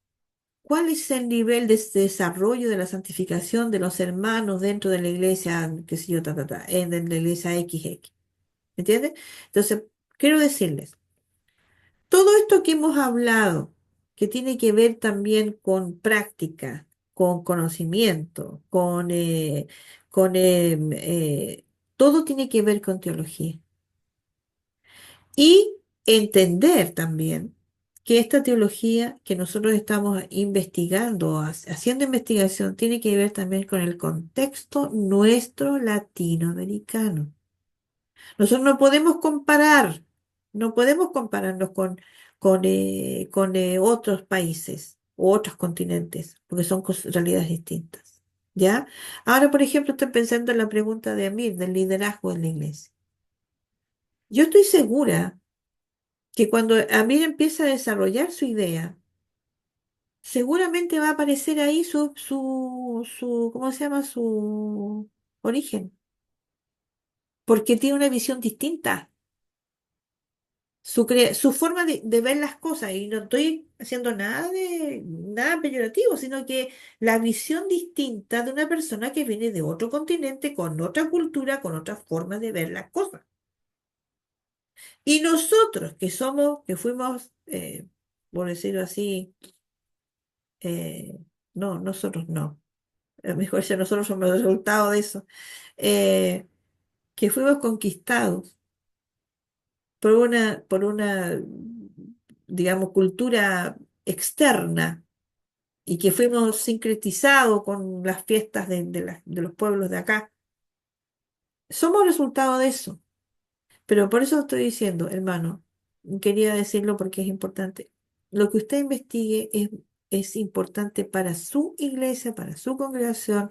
¿cuál es el nivel de desarrollo de la santificación de los hermanos dentro de la iglesia, qué sé yo, de la iglesia XX? ¿Me entiendes? Entonces, quiero decirles, todo esto que hemos hablado, que tiene que ver también con práctica, con conocimiento, con todo tiene que ver con teología. Y entender también que esta teología que nosotros estamos investigando, haciendo investigación, tiene que ver también con el contexto nuestro latinoamericano. Nosotros no podemos compararnos con otros países o otros continentes, porque son realidades distintas. ¿Ya? Ahora, por ejemplo, estoy pensando en la pregunta de Amir, del liderazgo en la iglesia. Yo estoy segura que cuando Amir empieza a desarrollar su idea, seguramente va a aparecer ahí ¿cómo se llama? Su origen, porque tiene una visión distinta. Su forma de ver las cosas, y no estoy haciendo nada peyorativo, sino que la visión distinta de una persona que viene de otro continente, con otra cultura, con otra forma de ver las cosas. Y nosotros que fuimos, por decirlo así, eh, no, nosotros no, mejor ya nosotros somos el resultado de eso, eh, que fuimos conquistados por una, digamos, cultura externa y que fuimos sincretizados con las fiestas de los pueblos de acá. Somos resultado de eso. Pero por eso estoy diciendo, hermano, quería decirlo porque es importante. Lo que usted investigue es importante para su iglesia, para su congregación,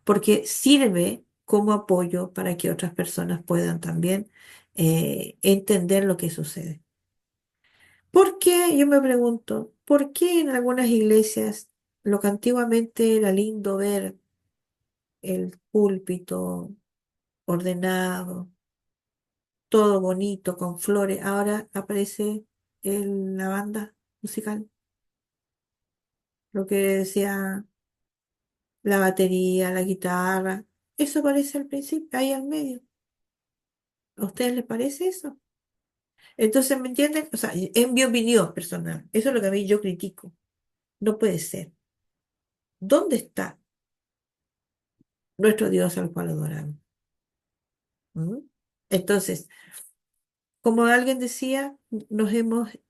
porque sirve como apoyo para que otras personas puedan también entender lo que sucede. ¿Por qué? Yo me pregunto, ¿por qué en algunas iglesias lo que antiguamente era lindo ver el púlpito ordenado, todo bonito, con flores, ahora aparece la banda musical? Lo que decía la batería, la guitarra, eso aparece al principio, ahí al medio. ¿A ustedes les parece eso? Entonces, ¿me entienden? O sea, en mi opinión personal, eso es lo que a mí yo critico. No puede ser. ¿Dónde está nuestro Dios al cual adoramos? ¿Mm? Entonces, como alguien decía, nos hemos ido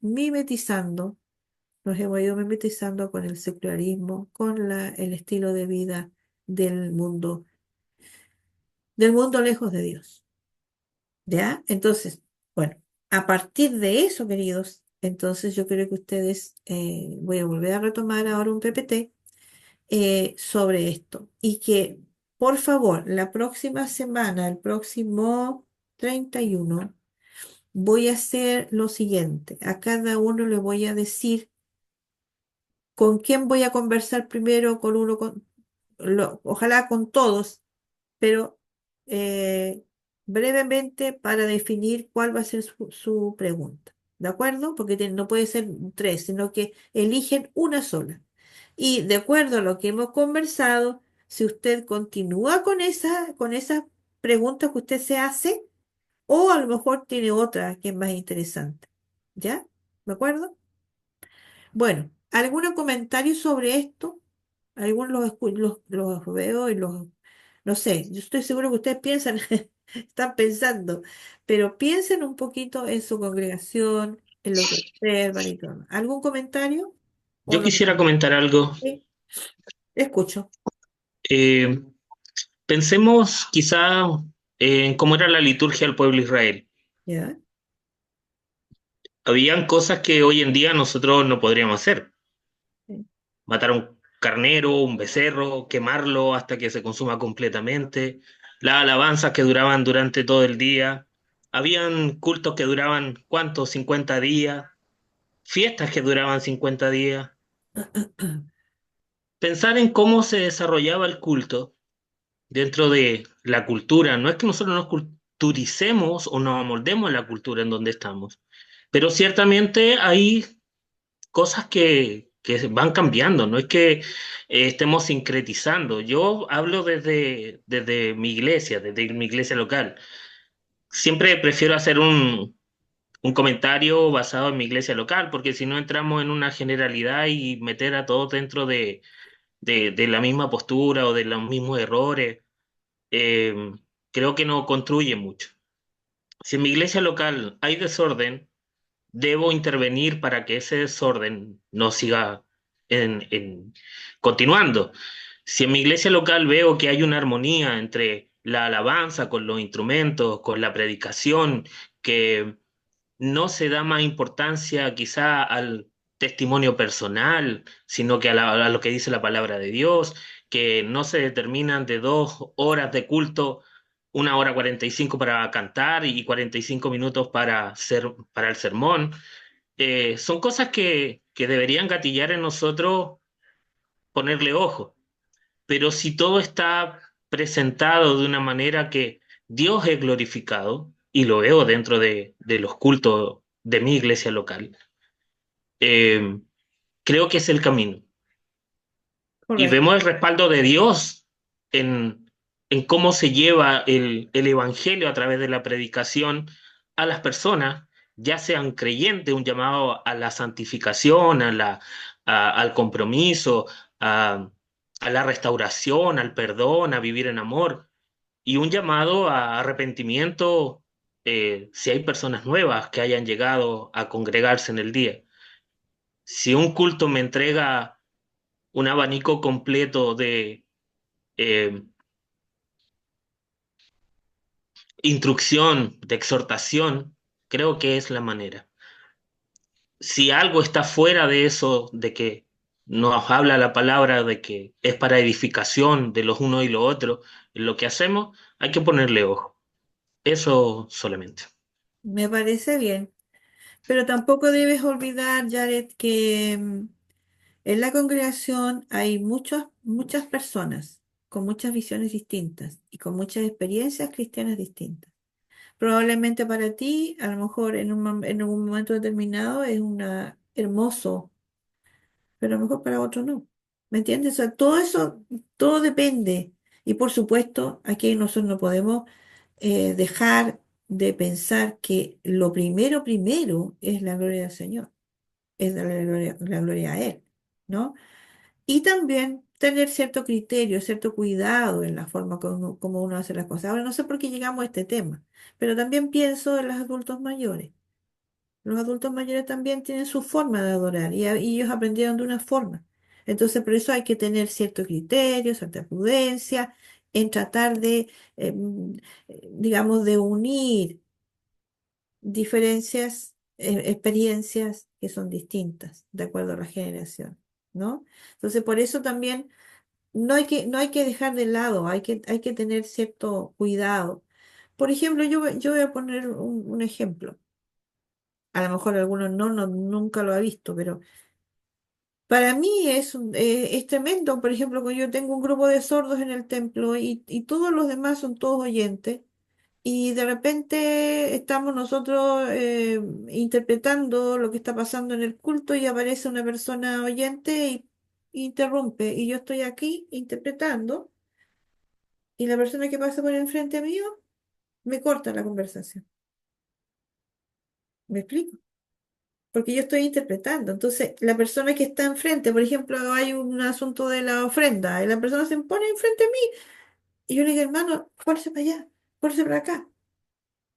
mimetizando con el secularismo, con el estilo de vida del mundo lejos de Dios. ¿Ya? Entonces, bueno, a partir de eso, queridos, entonces yo creo que ustedes, voy a volver a retomar ahora un PPT sobre esto. Y que, por favor, la próxima semana, el próximo 31, voy a hacer lo siguiente. A cada uno le voy a decir con quién voy a conversar primero, con uno, ojalá con todos, pero brevemente para definir cuál va a ser su pregunta. ¿De acuerdo? Porque no puede ser tres, sino que eligen una sola. Y de acuerdo a lo que hemos conversado, si usted continúa con esas preguntas que usted se hace, o a lo mejor tiene otra que es más interesante. ¿Ya? ¿De acuerdo? Bueno, ¿algún comentario sobre esto? Algunos los veo y no sé, yo estoy seguro que ustedes piensan, están pensando, pero piensen un poquito en su congregación, en lo que observan y todo. ¿Algún comentario? ¿O Yo no? quisiera comentar algo. Sí, escucho. Eh, Pensemos quizá en cómo era la liturgia del pueblo de Israel. ¿Ya? Habían cosas que hoy en día nosotros no podríamos hacer. Sí. Matar a un carnero, un becerro, quemarlo hasta que se consuma completamente. Las alabanzas que duraban durante todo el día. Habían cultos que duraban, ¿cuántos? 50 días. fiestas que duraban 50 días, pensar en cómo se desarrollaba el culto dentro de la cultura. No es que nosotros nos culturicemos o nos amoldemos a la cultura en donde estamos, pero ciertamente hay cosas que van cambiando, no es que estemos sincretizando. Yo hablo desde mi iglesia, desde mi iglesia local. Siempre prefiero hacer un comentario basado en mi iglesia local, porque si no entramos en una generalidad y meter a todos dentro de la misma postura o de los mismos errores, eh, creo que no construye mucho. Si en mi iglesia local hay desorden, debo intervenir para que ese desorden no siga en continuando. Si en mi iglesia local veo que hay una armonía entre la alabanza con los instrumentos, con la predicación, que no se da más importancia quizá al testimonio personal, sino que a lo que dice la palabra de Dios, que no se determinan de 2 horas de culto, 1 hora 45 para cantar y 45 minutos para el sermón. Son cosas que deberían gatillar en nosotros ponerle ojo, pero si todo está presentado de una manera que Dios es glorificado, y lo veo dentro de los cultos de mi iglesia local, eh, creo que es el camino. Y Correcto. vemos el respaldo de Dios en cómo se lleva el Evangelio a través de la predicación a las personas, ya sean creyentes, un llamado a la santificación, al compromiso, a la restauración, al perdón, a vivir en amor, y un llamado a arrepentimiento si hay personas nuevas que hayan llegado a congregarse en el día. Si un culto me entrega un abanico completo de eh, instrucción, de exhortación, creo que es la manera. Si algo está fuera de eso, de que nos habla la palabra de que es para edificación de los unos y los otros, en lo que hacemos, hay que ponerle ojo. Eso solamente. Me parece bien. Pero tampoco debes olvidar, Jared, que en la congregación hay muchas personas con muchas visiones distintas y con muchas experiencias cristianas distintas. Probablemente para ti, a lo mejor en un momento determinado es una hermoso, pero a lo mejor para otro no. ¿Me entiendes? O sea, todo eso, todo depende. Y por supuesto, aquí nosotros no podemos dejar de pensar que lo primero es la gloria del Señor, es la gloria a Él, ¿no? Y también tener cierto criterio, cierto cuidado en la forma como uno hace las cosas. Ahora, no sé por qué llegamos a este tema, pero también pienso en los adultos mayores. Los adultos mayores también tienen su forma de adorar y ellos aprendieron de una forma. Entonces, por eso hay que tener cierto criterio, cierta prudencia en tratar de, digamos, de unir diferencias, experiencias que son distintas de acuerdo a la generación, ¿no? Entonces, por eso también no hay que dejar de lado, hay que tener cierto cuidado. Por ejemplo, yo voy a poner un ejemplo. A lo mejor algunos nunca lo ha visto, pero para mí es tremendo. Por ejemplo, que yo tengo un grupo de sordos en el templo y todos los demás son todos oyentes. Y de repente estamos nosotros interpretando lo que está pasando en el culto y aparece una persona oyente y interrumpe. Y yo estoy aquí interpretando y la persona que pasa por enfrente mío me corta la conversación. ¿Me explico? Porque yo estoy interpretando. Entonces, la persona que está enfrente, por ejemplo, hay un asunto de la ofrenda y la persona se pone enfrente a mí y yo le digo, hermano, pórse para allá, pórse para acá.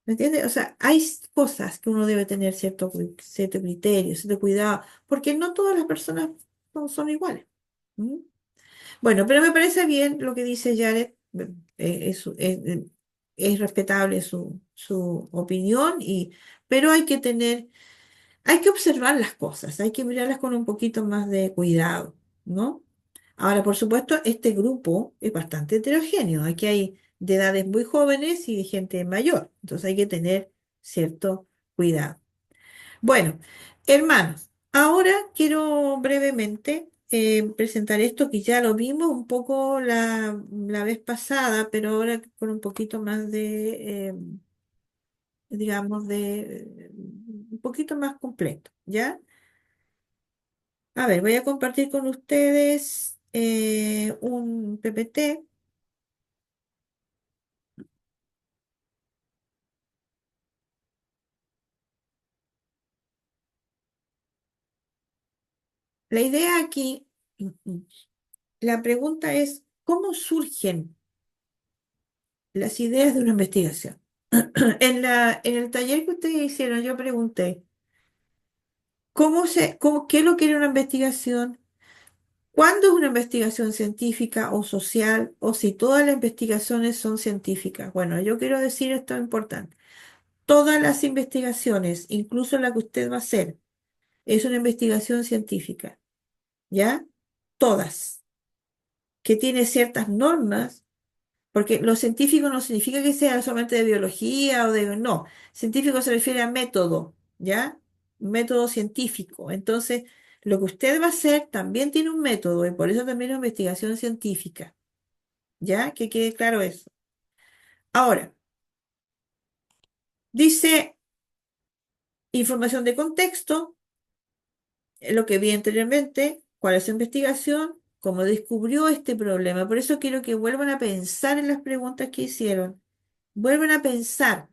¿Me entiendes? O sea, hay cosas que uno debe tener cierto criterio, cierto cuidado, porque no todas las personas son iguales. ¿Mm? Bueno, pero me parece bien lo que dice Jared. Es respetable su opinión, pero hay que observar las cosas, hay que mirarlas con un poquito más de cuidado, ¿no? Ahora, por supuesto, este grupo es bastante heterogéneo. Aquí hay de edades muy jóvenes y de gente mayor, entonces hay que tener cierto cuidado. Bueno, hermanos, Ahora quiero brevemente presentar esto que ya lo vimos un poco la vez pasada, pero ahora con un poquito más de, digamos, un poquito más completo, ¿ya? A ver, voy a compartir con ustedes un PPT. La idea aquí, la pregunta es, ¿cómo surgen las ideas de una investigación? En el taller que ustedes hicieron, yo pregunté, ¿qué es lo que era una investigación? ¿Cuándo es una investigación científica o social? O si todas las investigaciones son científicas. Bueno, yo quiero decir esto importante. Todas las investigaciones, incluso la que usted va a hacer, es una investigación científica, ¿ya? Todas, que tiene ciertas normas. Porque lo científico no significa que sea solamente de biología o de... No, científico se refiere a método, ¿ya? Método científico. Entonces, lo que usted va a hacer también tiene un método y por eso también es investigación científica, ¿ya? Que quede claro eso. Ahora, dice información de contexto, lo que vi anteriormente, cuál es su investigación, cómo descubrió este problema. Por eso quiero que vuelvan a pensar en las preguntas que hicieron. Vuelvan a pensar.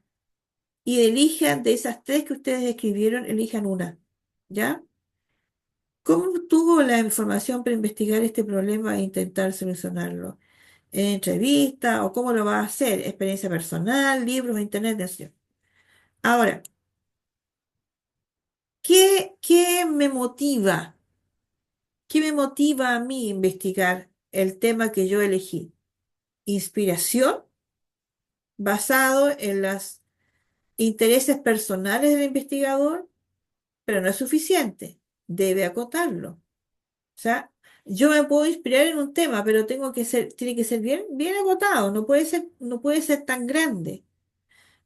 Y elijan de esas tres que ustedes escribieron, elijan una. ¿Ya? ¿Cómo obtuvo la información para investigar este problema e intentar solucionarlo? ¿En entrevista o cómo lo va a hacer? ¿Experiencia personal, libros, internet? No sé. Ahora, ¿qué me motiva? ¿Qué me motiva a mí a investigar el tema que yo elegí? Inspiración basado en los intereses personales del investigador, pero no es suficiente. Debe acotarlo. O sea, yo me puedo inspirar en un tema, pero tiene que ser bien, bien agotado, no puede ser tan grande.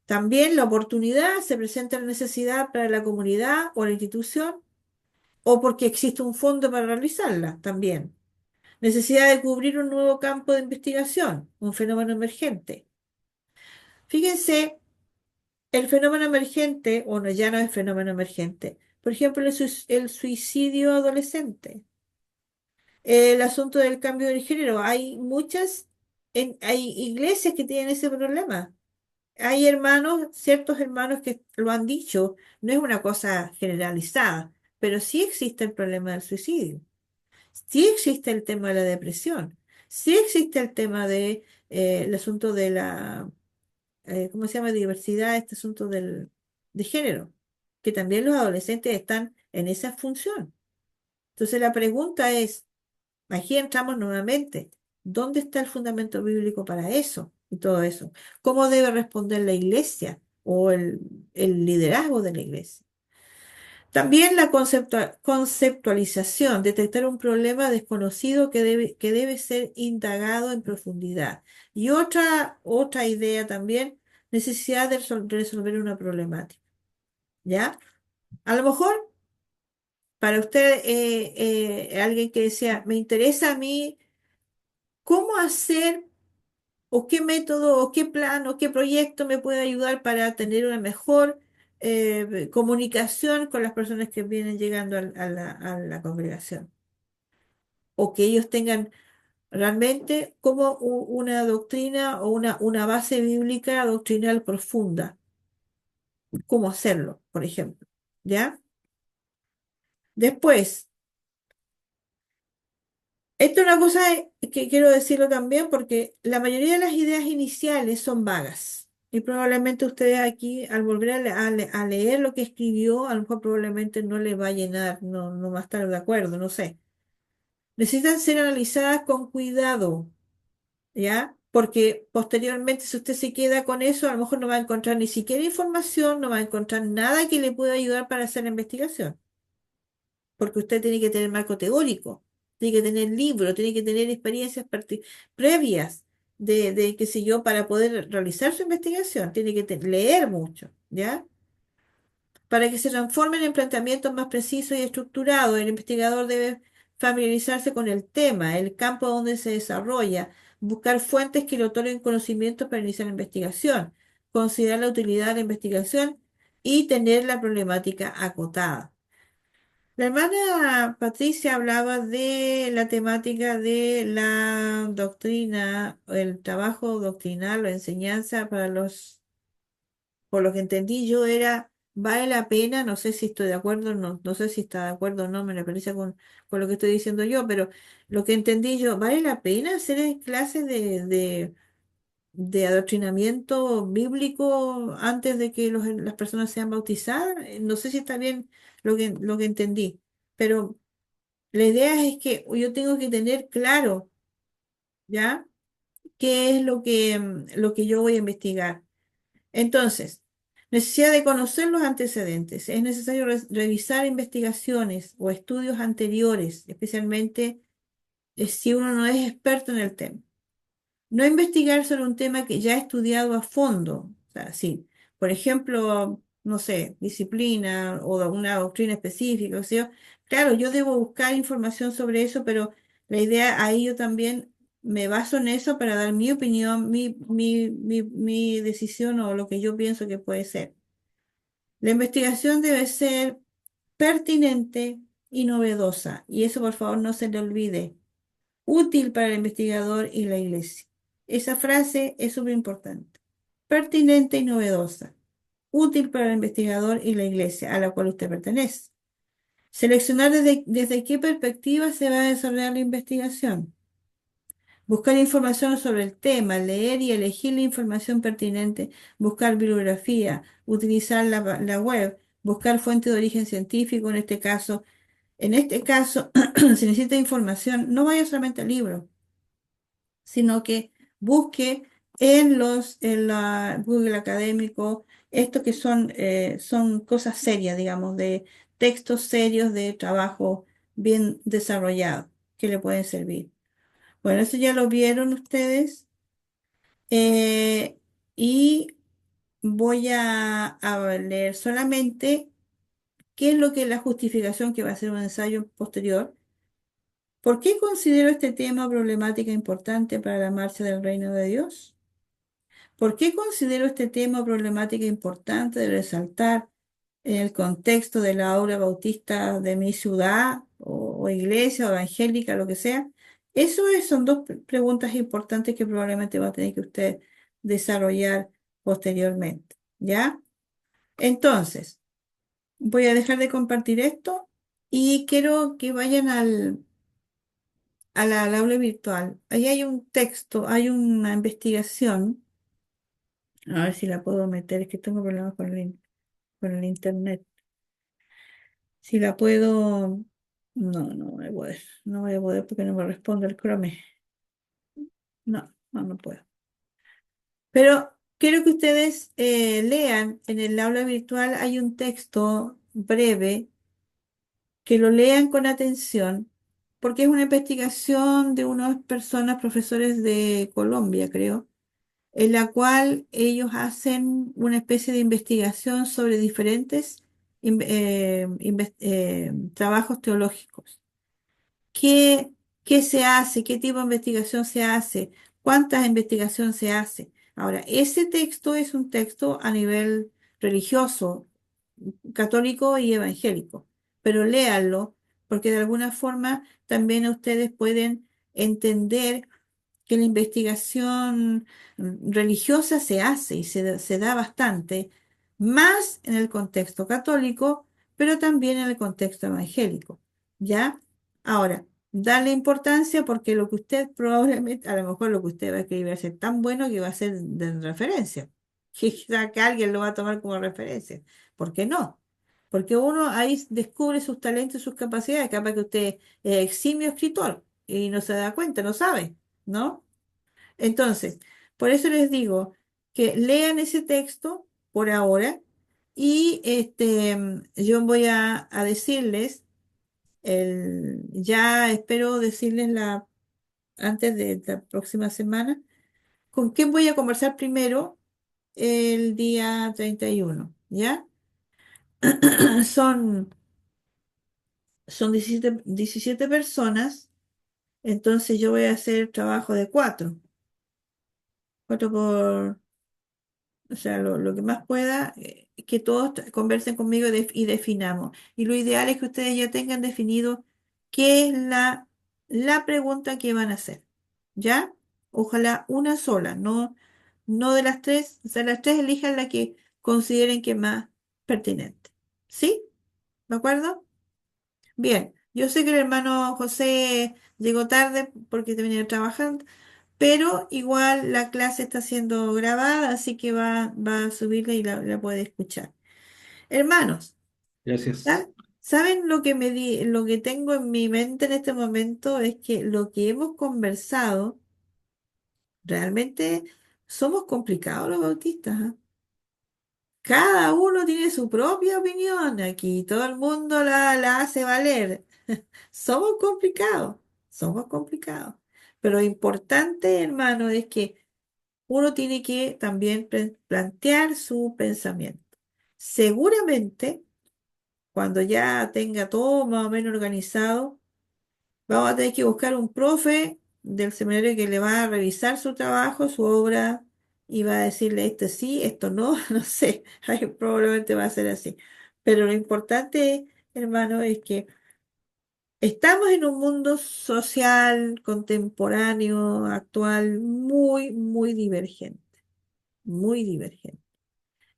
También la oportunidad se presenta la necesidad para la comunidad o la institución, o porque existe un fondo para realizarla también. Necesidad de cubrir un nuevo campo de investigación, un fenómeno emergente. Fíjense, el fenómeno emergente, o no, ya no es fenómeno emergente. Por ejemplo, el suicidio adolescente. El asunto del cambio de género. Hay iglesias que tienen ese problema. Hay hermanos, ciertos hermanos que lo han dicho, no es una cosa generalizada, pero sí existe el problema del suicidio, sí existe el tema de la depresión, sí existe el tema el asunto de ¿cómo se llama? Diversidad, este asunto de género, que también los adolescentes están en esa función. Entonces la pregunta es, aquí entramos nuevamente. ¿Dónde está el fundamento bíblico para eso y todo eso? ¿Cómo debe responder la iglesia o el liderazgo de la iglesia? También la conceptualización, detectar un problema desconocido que debe ser indagado en profundidad. Y otra idea también, necesidad de resolver una problemática. ¿Ya? A lo mejor para usted, alguien que decía, me interesa a mí cómo hacer o qué método o qué plan o qué proyecto me puede ayudar para tener una mejor comunicación con las personas que vienen llegando a la congregación. O que ellos tengan realmente como una doctrina o una base bíblica doctrinal profunda. ¿Cómo hacerlo, por ejemplo? ¿Ya? Después. Esto es una cosa que quiero decirlo también porque la mayoría de las ideas iniciales son vagas y probablemente ustedes aquí al volver a leer lo que escribió, a lo mejor probablemente no le va a llenar, no va a estar de acuerdo, no sé. Necesitan ser analizadas con cuidado, ¿ya? Porque posteriormente si usted se queda con eso, a lo mejor no va a encontrar ni siquiera información, no va a encontrar nada que le pueda ayudar para hacer la investigación porque usted tiene que tener marco teórico, tiene que tener libros, tiene que tener experiencias previas qué sé yo, para poder realizar su investigación, tiene que leer mucho, ¿ya? Para que se transformen en planteamientos más precisos y estructurados, el investigador debe familiarizarse con el tema, el campo donde se desarrolla, buscar fuentes que le otorguen conocimientos para iniciar la investigación, considerar la utilidad de la investigación y tener la problemática acotada. La hermana Patricia hablaba de la temática de la doctrina, el trabajo doctrinal o enseñanza para los, por lo que entendí yo era, vale la pena, no sé si estoy de acuerdo, no sé si está de acuerdo o no, me la parece con lo que estoy diciendo yo, pero lo que entendí yo, ¿vale la pena hacer clases de adoctrinamiento bíblico antes de que las personas sean bautizadas? No sé si está bien lo que entendí, pero la idea es que yo tengo que tener claro, ¿ya? ¿Qué es lo que yo voy a investigar? Entonces, necesidad de conocer los antecedentes. Es necesario revisar investigaciones o estudios anteriores, especialmente si uno no es experto en el tema. No investigar sobre un tema que ya he estudiado a fondo. O sea, sí, por ejemplo, no sé, disciplina o una doctrina específica, o sea, claro, yo debo buscar información sobre eso, pero la idea ahí yo también me baso en eso para dar mi opinión, mi decisión o lo que yo pienso que puede ser. La investigación debe ser pertinente y novedosa, y eso por favor no se le olvide, útil para el investigador y la iglesia. Esa frase es súper importante. Pertinente y novedosa, útil para el investigador y la iglesia a la cual usted pertenece. Seleccionar desde qué perspectiva se va a desarrollar la investigación. Buscar información sobre el tema, leer y elegir la información pertinente, buscar bibliografía, utilizar la web, buscar fuentes de origen científico en este caso. En este caso, si necesita información, no vaya solamente al libro, sino que busque en la Google Académico, esto que son cosas serias, digamos, de textos serios de trabajo bien desarrollado que le pueden servir. Bueno, eso ya lo vieron ustedes. Y voy a leer solamente qué es lo que es la justificación que va a ser un ensayo posterior. ¿Por qué considero este tema problemática importante para la marcha del reino de Dios? ¿Por qué considero este tema problemática importante de resaltar en el contexto de la obra bautista de mi ciudad o iglesia o evangélica, lo que sea? Son dos preguntas importantes que probablemente va a tener que usted desarrollar posteriormente, ¿ya? Entonces, voy a dejar de compartir esto y quiero que vayan al aula virtual. Ahí hay un texto, hay una investigación. A ver si la puedo meter, es que tengo problemas con el internet. Si la puedo. No voy a poder. No voy a poder porque no me responde el Chrome. No puedo. Pero quiero que ustedes lean en el aula virtual, hay un texto breve, que lo lean con atención, porque es una investigación de unas personas, profesores de Colombia, creo, en la cual ellos hacen una especie de investigación sobre diferentes trabajos teológicos. ¿Qué, qué se hace? ¿Qué tipo de investigación se hace? ¿Cuántas investigaciones se hace? Ahora, ese texto es un texto a nivel religioso, católico y evangélico, pero léanlo porque de alguna forma también ustedes pueden entender que la investigación religiosa se hace y se da bastante, más en el contexto católico, pero también en el contexto evangélico, ¿ya? Ahora, darle importancia porque lo que usted probablemente, a lo mejor lo que usted va a escribir va a ser tan bueno que va a ser de referencia, que alguien lo va a tomar como referencia. ¿Por qué no? Porque uno ahí descubre sus talentos y sus capacidades, capaz que usted es eximio escritor y no se da cuenta, no sabe. ¿No? Entonces, por eso les digo que lean ese texto por ahora y yo voy a decirles, ya espero decirles antes de la próxima semana, con quién voy a conversar primero el día 31, ¿ya? son, son 17 personas, entonces yo voy a hacer trabajo de 4. 4 por, o sea, lo que más pueda, que todos conversen conmigo y definamos. Y lo ideal es que ustedes ya tengan definido qué es la pregunta que van a hacer. ¿Ya? Ojalá una sola, no de las tres. O sea, las tres elijan la que consideren que es más pertinente. ¿Sí? ¿De acuerdo? Bien. Yo sé que el hermano José llegó tarde porque venía trabajando, pero igual la clase está siendo grabada, así que va a subirla y la puede escuchar. Hermanos, Gracias. ¿saben lo que tengo en mi mente en este momento? Es que lo que hemos conversado, realmente somos complicados los bautistas, ¿ah? Cada uno tiene su propia opinión aquí, todo el mundo la hace valer. Somos complicados, somos complicados. Pero lo importante, hermano, es que uno tiene que también plantear su pensamiento. Seguramente, cuando ya tenga todo más o menos organizado, vamos a tener que buscar un profe del seminario que le va a revisar su trabajo, su obra, y va a decirle esto sí, esto no, no sé, ahí probablemente va a ser así. Pero lo importante, hermano, es que estamos en un mundo social, contemporáneo, actual, muy divergente, muy divergente,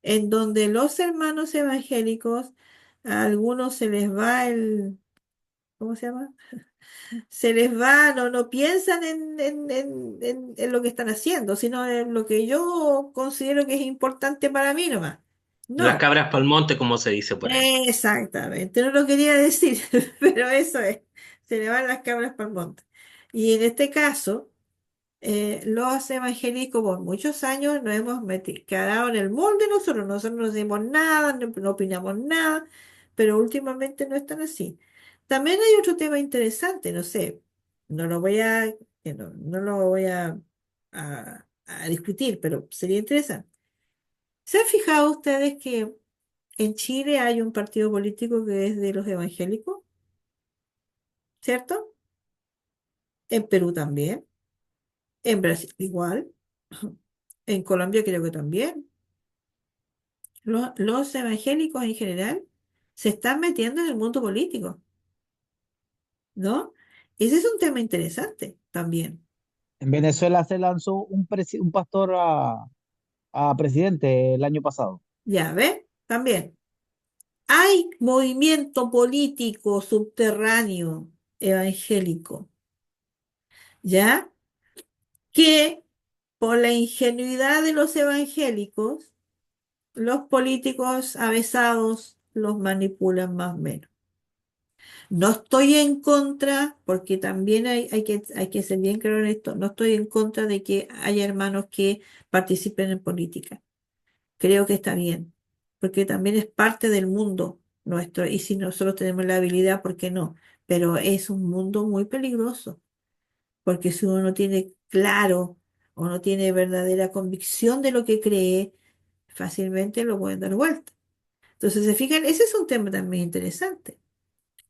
en donde los hermanos evangélicos, a algunos se les va ¿cómo se llama? Se les va, no piensan en lo que están haciendo, sino en lo que yo considero que es importante para mí nomás. Las No, cabras pa'l monte, como se dice por ahí. exactamente, no lo quería decir, pero eso es, se le van las cabras para el monte. Y en este caso, los evangélicos por muchos años nos hemos quedado en el molde nosotros no decimos nada, no opinamos nada, pero últimamente no están así. También hay otro tema interesante, no sé, no lo voy a, no lo voy a discutir, pero sería interesante. ¿Se han fijado ustedes que en Chile hay un partido político que es de los evangélicos? ¿Cierto? En Perú también, en Brasil igual, en Colombia creo que también. Los evangélicos en general se están metiendo en el mundo político, ¿no? Ese es un tema interesante también. En Venezuela se lanzó un pastor a presidente el año pasado. Ya, ¿ves? También. Hay movimiento político subterráneo evangélico, ¿ya? Que por la ingenuidad de los evangélicos, los políticos avesados los manipulan más o menos. No estoy en contra, porque también hay que ser bien claro en esto, no estoy en contra de que haya hermanos que participen en política. Creo que está bien, porque también es parte del mundo nuestro, y si nosotros tenemos la habilidad, ¿por qué no? Pero es un mundo muy peligroso, porque si uno no tiene claro o no tiene verdadera convicción de lo que cree, fácilmente lo pueden dar vuelta. Entonces, se fijan, ese es un tema también interesante.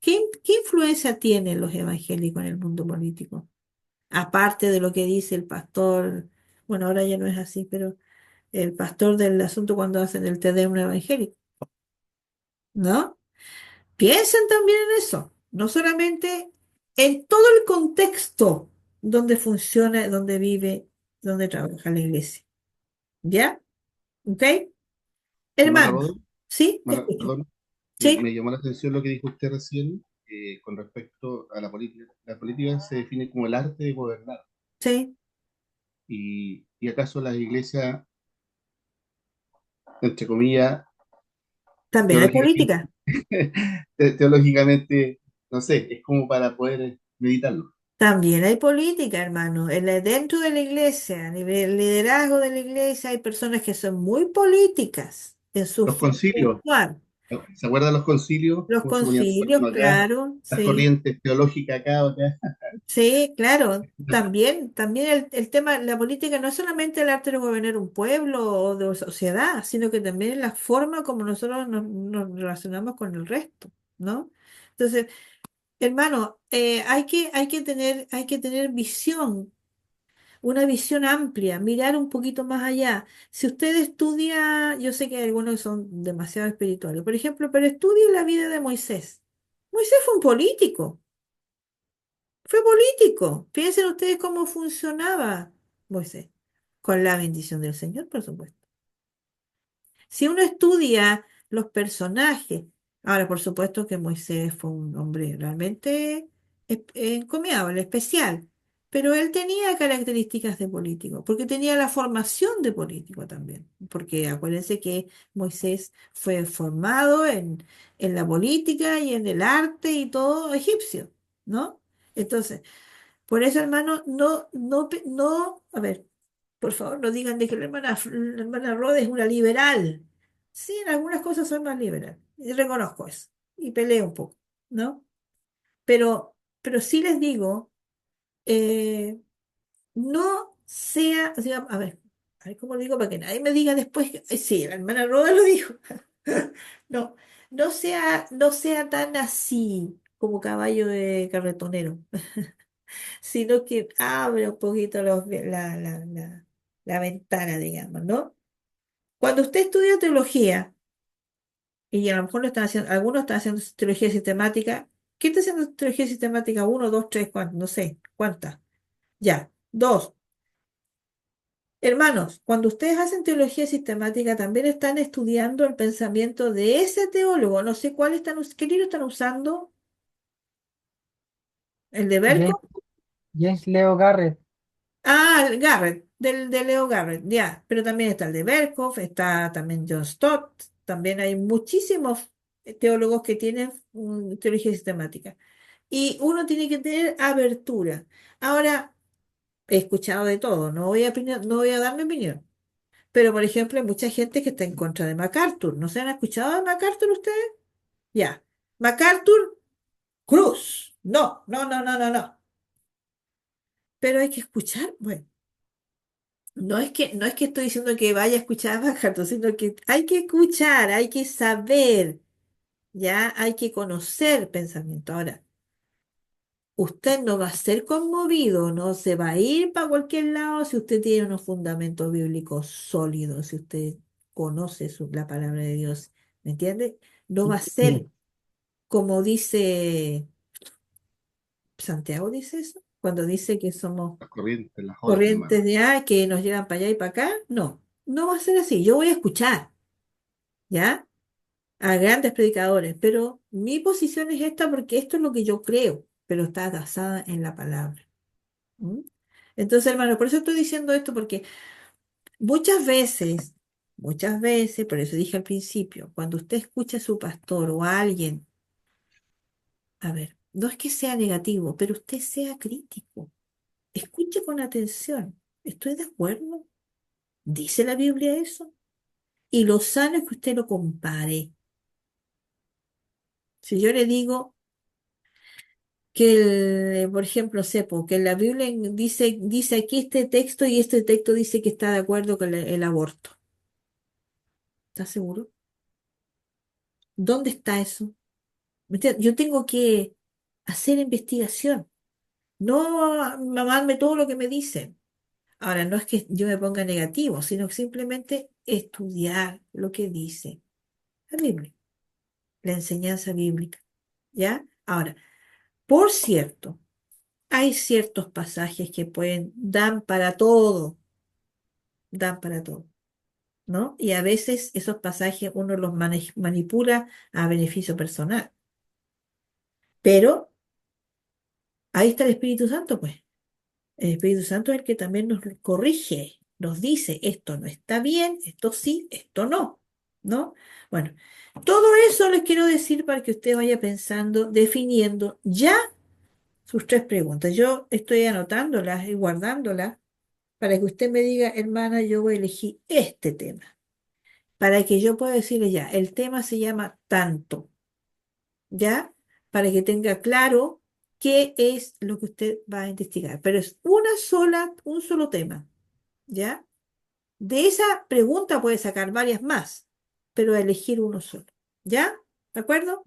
¿Qué influencia tienen los evangélicos en el mundo político? Aparte de lo que dice el pastor, bueno, ahora ya no es así, pero el pastor del asunto cuando hacen el Te Deum evangélico, ¿no? Piensen también en eso, no solamente en todo el contexto donde funciona, donde vive, donde trabaja la iglesia. ¿Ya? ¿Ok? Hermana Hermanos, Rodríguez, ¿sí? Te escucho. perdón, ¿Sí? me llamó la atención lo que dijo usted recién con respecto a la política. La política se define como el arte de gobernar. Sí. Y acaso las iglesias, entre comillas, También hay teológicamente, política. teológicamente, no sé, es como para poder meditarlo. También hay política, hermano. Dentro de la iglesia, a nivel liderazgo de la iglesia, hay personas que son muy políticas en su Los forma de concilios, actuar. ¿Se acuerdan los concilios? Los ¿Cómo se ponían las concilios, manos acá? claro, Las sí, corrientes teológicas acá o acá. sí, claro. También el tema, la política no es solamente el arte de gobernar un pueblo o de sociedad, sino que también es la forma como nosotros nos relacionamos con el resto, ¿no? Entonces, hermano, hay que tener visión, una visión amplia, mirar un poquito más allá. Si usted estudia, yo sé que hay algunos que son demasiado espirituales, por ejemplo, pero estudie la vida de Moisés. Moisés fue un político, fue político. Piensen ustedes cómo funcionaba Moisés, con la bendición del Señor, por supuesto. Si uno estudia los personajes, ahora por supuesto que Moisés fue un hombre realmente encomiable, especial, pero él tenía características de político, porque tenía la formación de político también, porque acuérdense que Moisés fue formado en la política y en el arte y todo egipcio, ¿no? Entonces, por eso, hermano, no, a ver, por favor, no digan de que la hermana Rhodes es una liberal. Sí, en algunas cosas soy más liberal, y reconozco eso, y peleo un poco, ¿no? Pero sí les digo, eh, no sea, o sea, a ver cómo lo digo para que nadie me diga después, sí, la hermana Rhodes lo dijo. No, no sea tan así como caballo de carretonero, sino que abre un poquito la ventana, digamos, ¿no? Cuando usted estudia teología, y a lo mejor lo están haciendo, algunos están haciendo teología sistemática, ¿qué está haciendo teología sistemática? Uno, dos, tres, cuántas, no sé, ¿cuántas? Ya, dos. Hermanos, cuando ustedes hacen teología sistemática, también están estudiando el pensamiento de ese teólogo. No sé cuál qué libro están usando, el de James, Berco. James Leo Garrett. Ah, el Garrett, de Leo Garrett, ya, pero también está el de Berkhoff, está también John Stott, también hay muchísimos teólogos que tienen teología sistemática. Y uno tiene que tener abertura. Ahora, he escuchado de todo, no voy a dar mi opinión, pero por ejemplo, hay mucha gente que está en contra de MacArthur. ¿No se han escuchado de MacArthur ustedes? Ya. MacArthur, Cruz. No, no, no, no, no, no. Pero hay que escuchar, bueno. No es que estoy diciendo que vaya a escuchar a McCarthy, sino que hay que escuchar, hay que saber, ya hay que conocer pensamiento. Ahora, usted no va a ser conmovido, no se va a ir para cualquier lado si usted tiene unos fundamentos bíblicos sólidos, si usted conoce la palabra de Dios, ¿me entiende? No va a ser como dice Santiago, dice eso, cuando dice que somos Las corrientes, las olas, corrientes hermano. de que nos llevan para allá y para acá. No, no va a ser así. Yo voy a escuchar, ¿ya? A grandes predicadores, pero mi posición es esta porque esto es lo que yo creo, pero está basada en la palabra. ¿M? Entonces, hermano, por eso estoy diciendo esto, porque muchas veces, por eso dije al principio, cuando usted escucha a su pastor o a alguien, a ver, no es que sea negativo, pero usted sea crítico. Escuche con atención. ¿Estoy de acuerdo? ¿Dice la Biblia eso? Y lo sano es que usted lo compare. Si yo le digo que, por ejemplo, sepo, que la Biblia dice aquí este texto y este texto dice que está de acuerdo con el aborto. ¿Está seguro? ¿Dónde está eso? ¿Me entiende? Yo tengo que hacer investigación, no mamarme todo lo que me dicen. Ahora, no es que yo me ponga negativo, sino que simplemente estudiar lo que dice la Biblia, la enseñanza bíblica. ¿Ya? Ahora, por cierto, hay ciertos pasajes que dan para todo, ¿no? Y a veces esos pasajes uno los manipula a beneficio personal. Pero ahí está el Espíritu Santo, pues. El Espíritu Santo es el que también nos corrige, nos dice, esto no está bien, esto sí, esto no, ¿no? Bueno, todo eso les quiero decir para que usted vaya pensando, definiendo ya sus tres preguntas. Yo estoy anotándolas y guardándolas para que usted me diga, hermana, yo voy a elegir este tema. para que yo pueda decirle ya, el tema se llama tanto, ¿ya? Para que tenga claro qué es lo que usted va a investigar. Pero es un solo tema, ¿ya? De esa pregunta puede sacar varias más, pero elegir uno solo, ¿ya? ¿De acuerdo?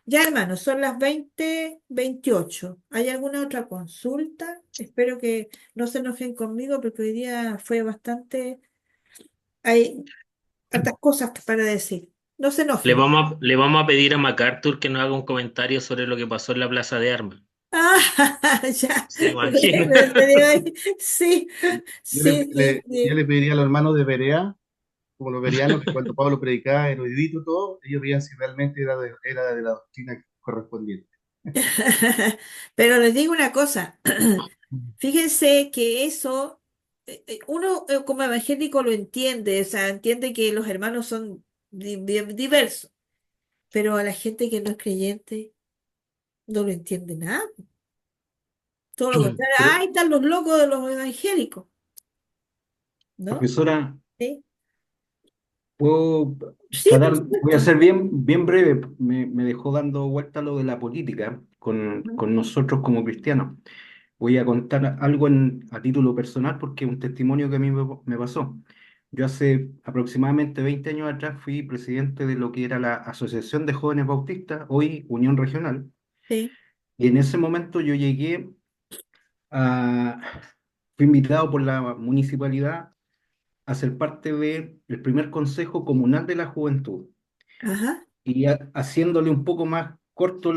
Ya, hermanos, son las 20:28. ¿Hay alguna otra consulta? Espero que no se enojen conmigo porque hoy día fue bastante... Hay tantas cosas para decir. No se enojen. Le vamos a pedir a MacArthur que nos haga un comentario sobre lo que pasó en la Plaza de Armas. Ah, ya. ¿Se imagina? Sí, Yo le, sí, sí, yo sí. le pediría a los hermanos de Berea, como los bereanos, que cuando Pablo predicaba erudito todo, ellos veían si realmente era de la doctrina correspondiente. Pero les digo una cosa. Fíjense que eso, uno como evangélico lo entiende, o sea, entiende que los hermanos son diversos, pero a la gente que no es creyente no lo entiende nada. Todo lo contrario, Pero, ahí están los locos de los evangélicos, ¿no? profesora, Sí, puedo sí, por voy a supuesto. ser bien breve. Me dejó dando vuelta lo de la política con nosotros como cristianos. Voy a contar algo a título personal porque es un testimonio que a mí me pasó. Yo hace aproximadamente 20 años atrás fui presidente de lo que era la Asociación de Jóvenes Bautistas, hoy Unión Regional, Sí, y en ese momento yo llegué a, fui invitado por la municipalidad a ser parte del primer Consejo Comunal de la Juventud. ajá, Y haciéndole un poco más corto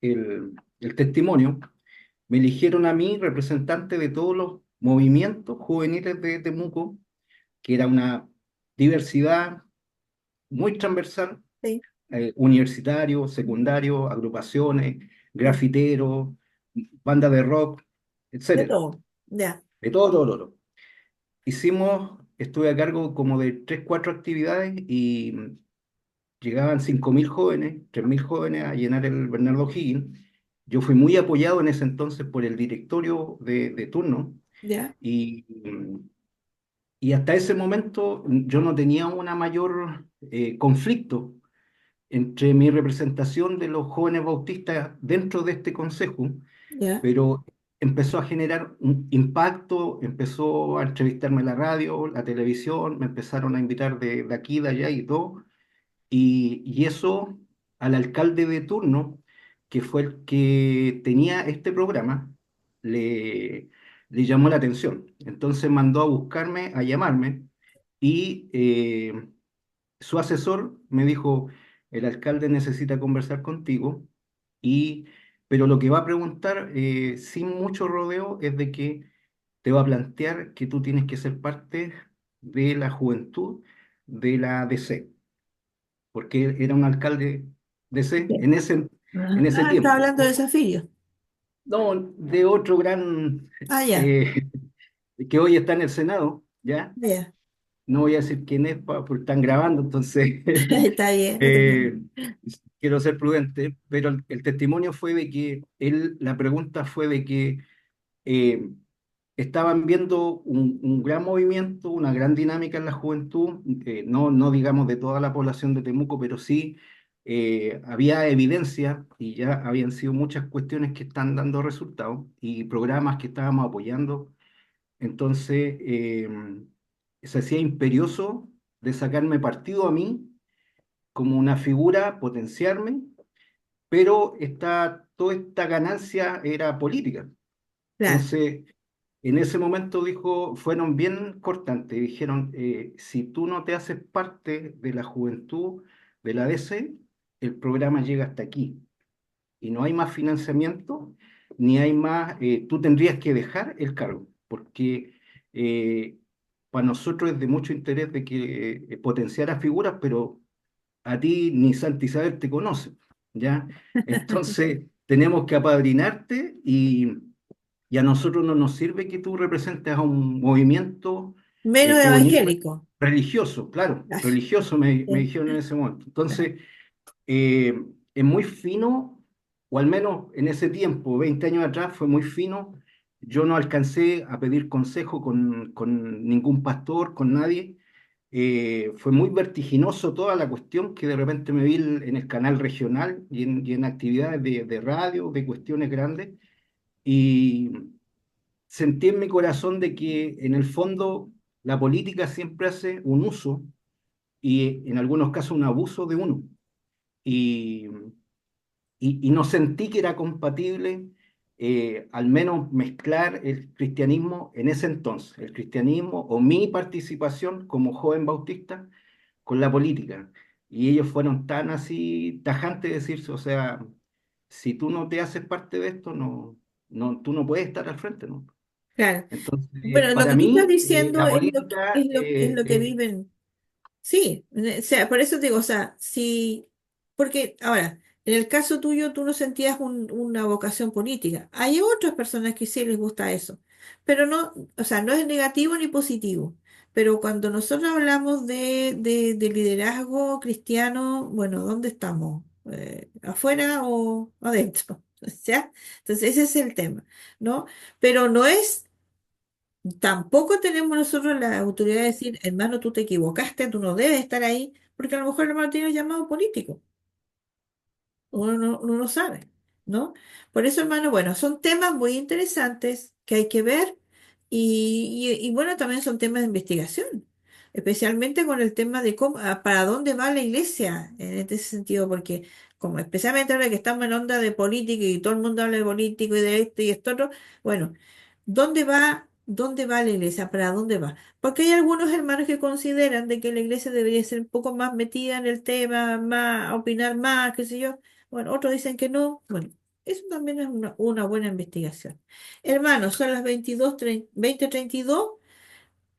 el testimonio, me eligieron a mí representante de todos los movimientos juveniles de Temuco, que era una diversidad muy transversal, sí, universitarios, secundarios, agrupaciones, grafiteros, bandas de rock, de etcétera, todo, ya, de todo. Estuve a cargo como de 3, 4 actividades y llegaban 5.000 jóvenes, 3.000 jóvenes a llenar el Bernardo O'Higgins. Yo fui muy apoyado en ese entonces por el directorio de turno ya, y, y hasta ese momento yo no tenía una mayor conflicto entre mi representación de los jóvenes bautistas dentro de este consejo, ya, pero empezó a generar un impacto, empezó a entrevistarme en la radio, la televisión, me empezaron a invitar de aquí, de allá y todo. Y eso al alcalde de turno, que fue el que tenía este programa, le, le llamó la atención. Entonces mandó a buscarme, a llamarme, y su asesor me dijo, el alcalde necesita conversar contigo, y, pero lo que va a preguntar, sin mucho rodeo, es de que te va a plantear que tú tienes que ser parte de la juventud de la DC porque era un alcalde de C ok. en Ajá. ese Ah, está tiempo. hablando de desafío. No, de otro gran Ah, ya, eh, que hoy está en el Senado, ¿ya? ya, No voy a decir quién es porque están grabando, entonces está bien, está eh, bien. quiero ser prudente, pero el testimonio fue de que la pregunta fue de que eh, estaban viendo un gran movimiento, una gran dinámica en la juventud, no digamos de toda la población de Temuco, pero sí había evidencia y ya habían sido muchas cuestiones que están dando resultados y programas que estábamos apoyando. Entonces, se hacía imperioso de sacarme partido a mí como una figura, potenciarme, pero toda esta ganancia era política. Claro, Entonces, en ese momento fueron bien cortantes, dijeron, si tú no te haces parte de la juventud de la DC, el programa llega hasta aquí y no hay más financiamiento, ni hay más, tú tendrías que dejar el cargo, porque eh, para nosotros es de mucho interés de que potenciar a figuras, pero a ti ni Santa Isabel te conoce, ¿ya? Entonces, tenemos que apadrinarte y a nosotros no nos sirve que tú representes a un movimiento menos juvenil evangélico. religioso, claro, Claro, religioso me sí, dijeron en ese momento. claro. Entonces, es muy fino, o al menos en ese tiempo, 20 años atrás, fue muy fino. Yo no alcancé a pedir consejo con ningún pastor, con nadie. fue muy vertiginoso toda la cuestión que de repente me vi en el canal regional y en actividades de radio, de cuestiones grandes, y sentí en mi corazón de que en el fondo la política siempre hace un uso y en algunos casos un abuso de uno. Y, y no sentí que era compatible, al menos mezclar el cristianismo en ese entonces, el cristianismo o mi participación como joven bautista con la política. Y ellos fueron tan así tajantes de decirse, o sea, si tú no te haces parte de esto, tú no puedes estar al frente, ¿no? Claro. Entonces, Bueno, lo para que tú estás mí, diciendo la es política es lo que viven. Sí, o sea, por eso te digo, o sea, sí, porque ahora, en el caso tuyo, tú no sentías una vocación política. Hay otras personas que sí les gusta eso, pero no, o sea, no es negativo ni positivo. Pero cuando nosotros hablamos de liderazgo cristiano, bueno, ¿dónde estamos? ¿Afuera o adentro? ¿Ya? Entonces, ese es el tema, ¿no? Pero no es. Tampoco tenemos nosotros la autoridad de decir, hermano, tú te equivocaste, tú no debes estar ahí, porque a lo mejor el hermano tiene un llamado político. Uno no sabe, ¿no? Por eso, hermano, bueno, son temas muy interesantes que hay que ver y bueno, también son temas de investigación, especialmente con el tema de cómo, para dónde va la iglesia en este sentido, porque como especialmente ahora que estamos en onda de política y todo el mundo habla de político y de esto y esto otro, bueno, dónde va la iglesia? ¿Para dónde va? Porque hay algunos hermanos que consideran de que la iglesia debería ser un poco más metida en el tema, más, opinar más, qué sé yo. Bueno, otros dicen que no. Bueno, eso también es una buena investigación. Hermanos, son las 20:32.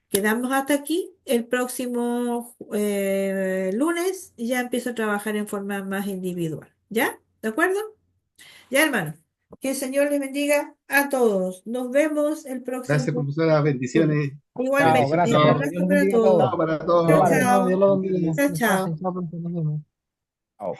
Quedamos hasta aquí. El próximo lunes ya empiezo a trabajar en forma más individual. ¿Ya? ¿De acuerdo? Ya, hermanos. Que el Señor les bendiga a todos. Nos vemos el próximo Gracias, profesora. lunes. Bendiciones. Chao, Igualmente. gracias, Bendiciones. profe. Dios Abrazo los para bendiga a todos. todos. Chao para Qué Chao, todos. bueno, chao. Dios los bendiga. Bendiciones. Chao, Descansen, chao. chao, profe, nos vemos. Chao.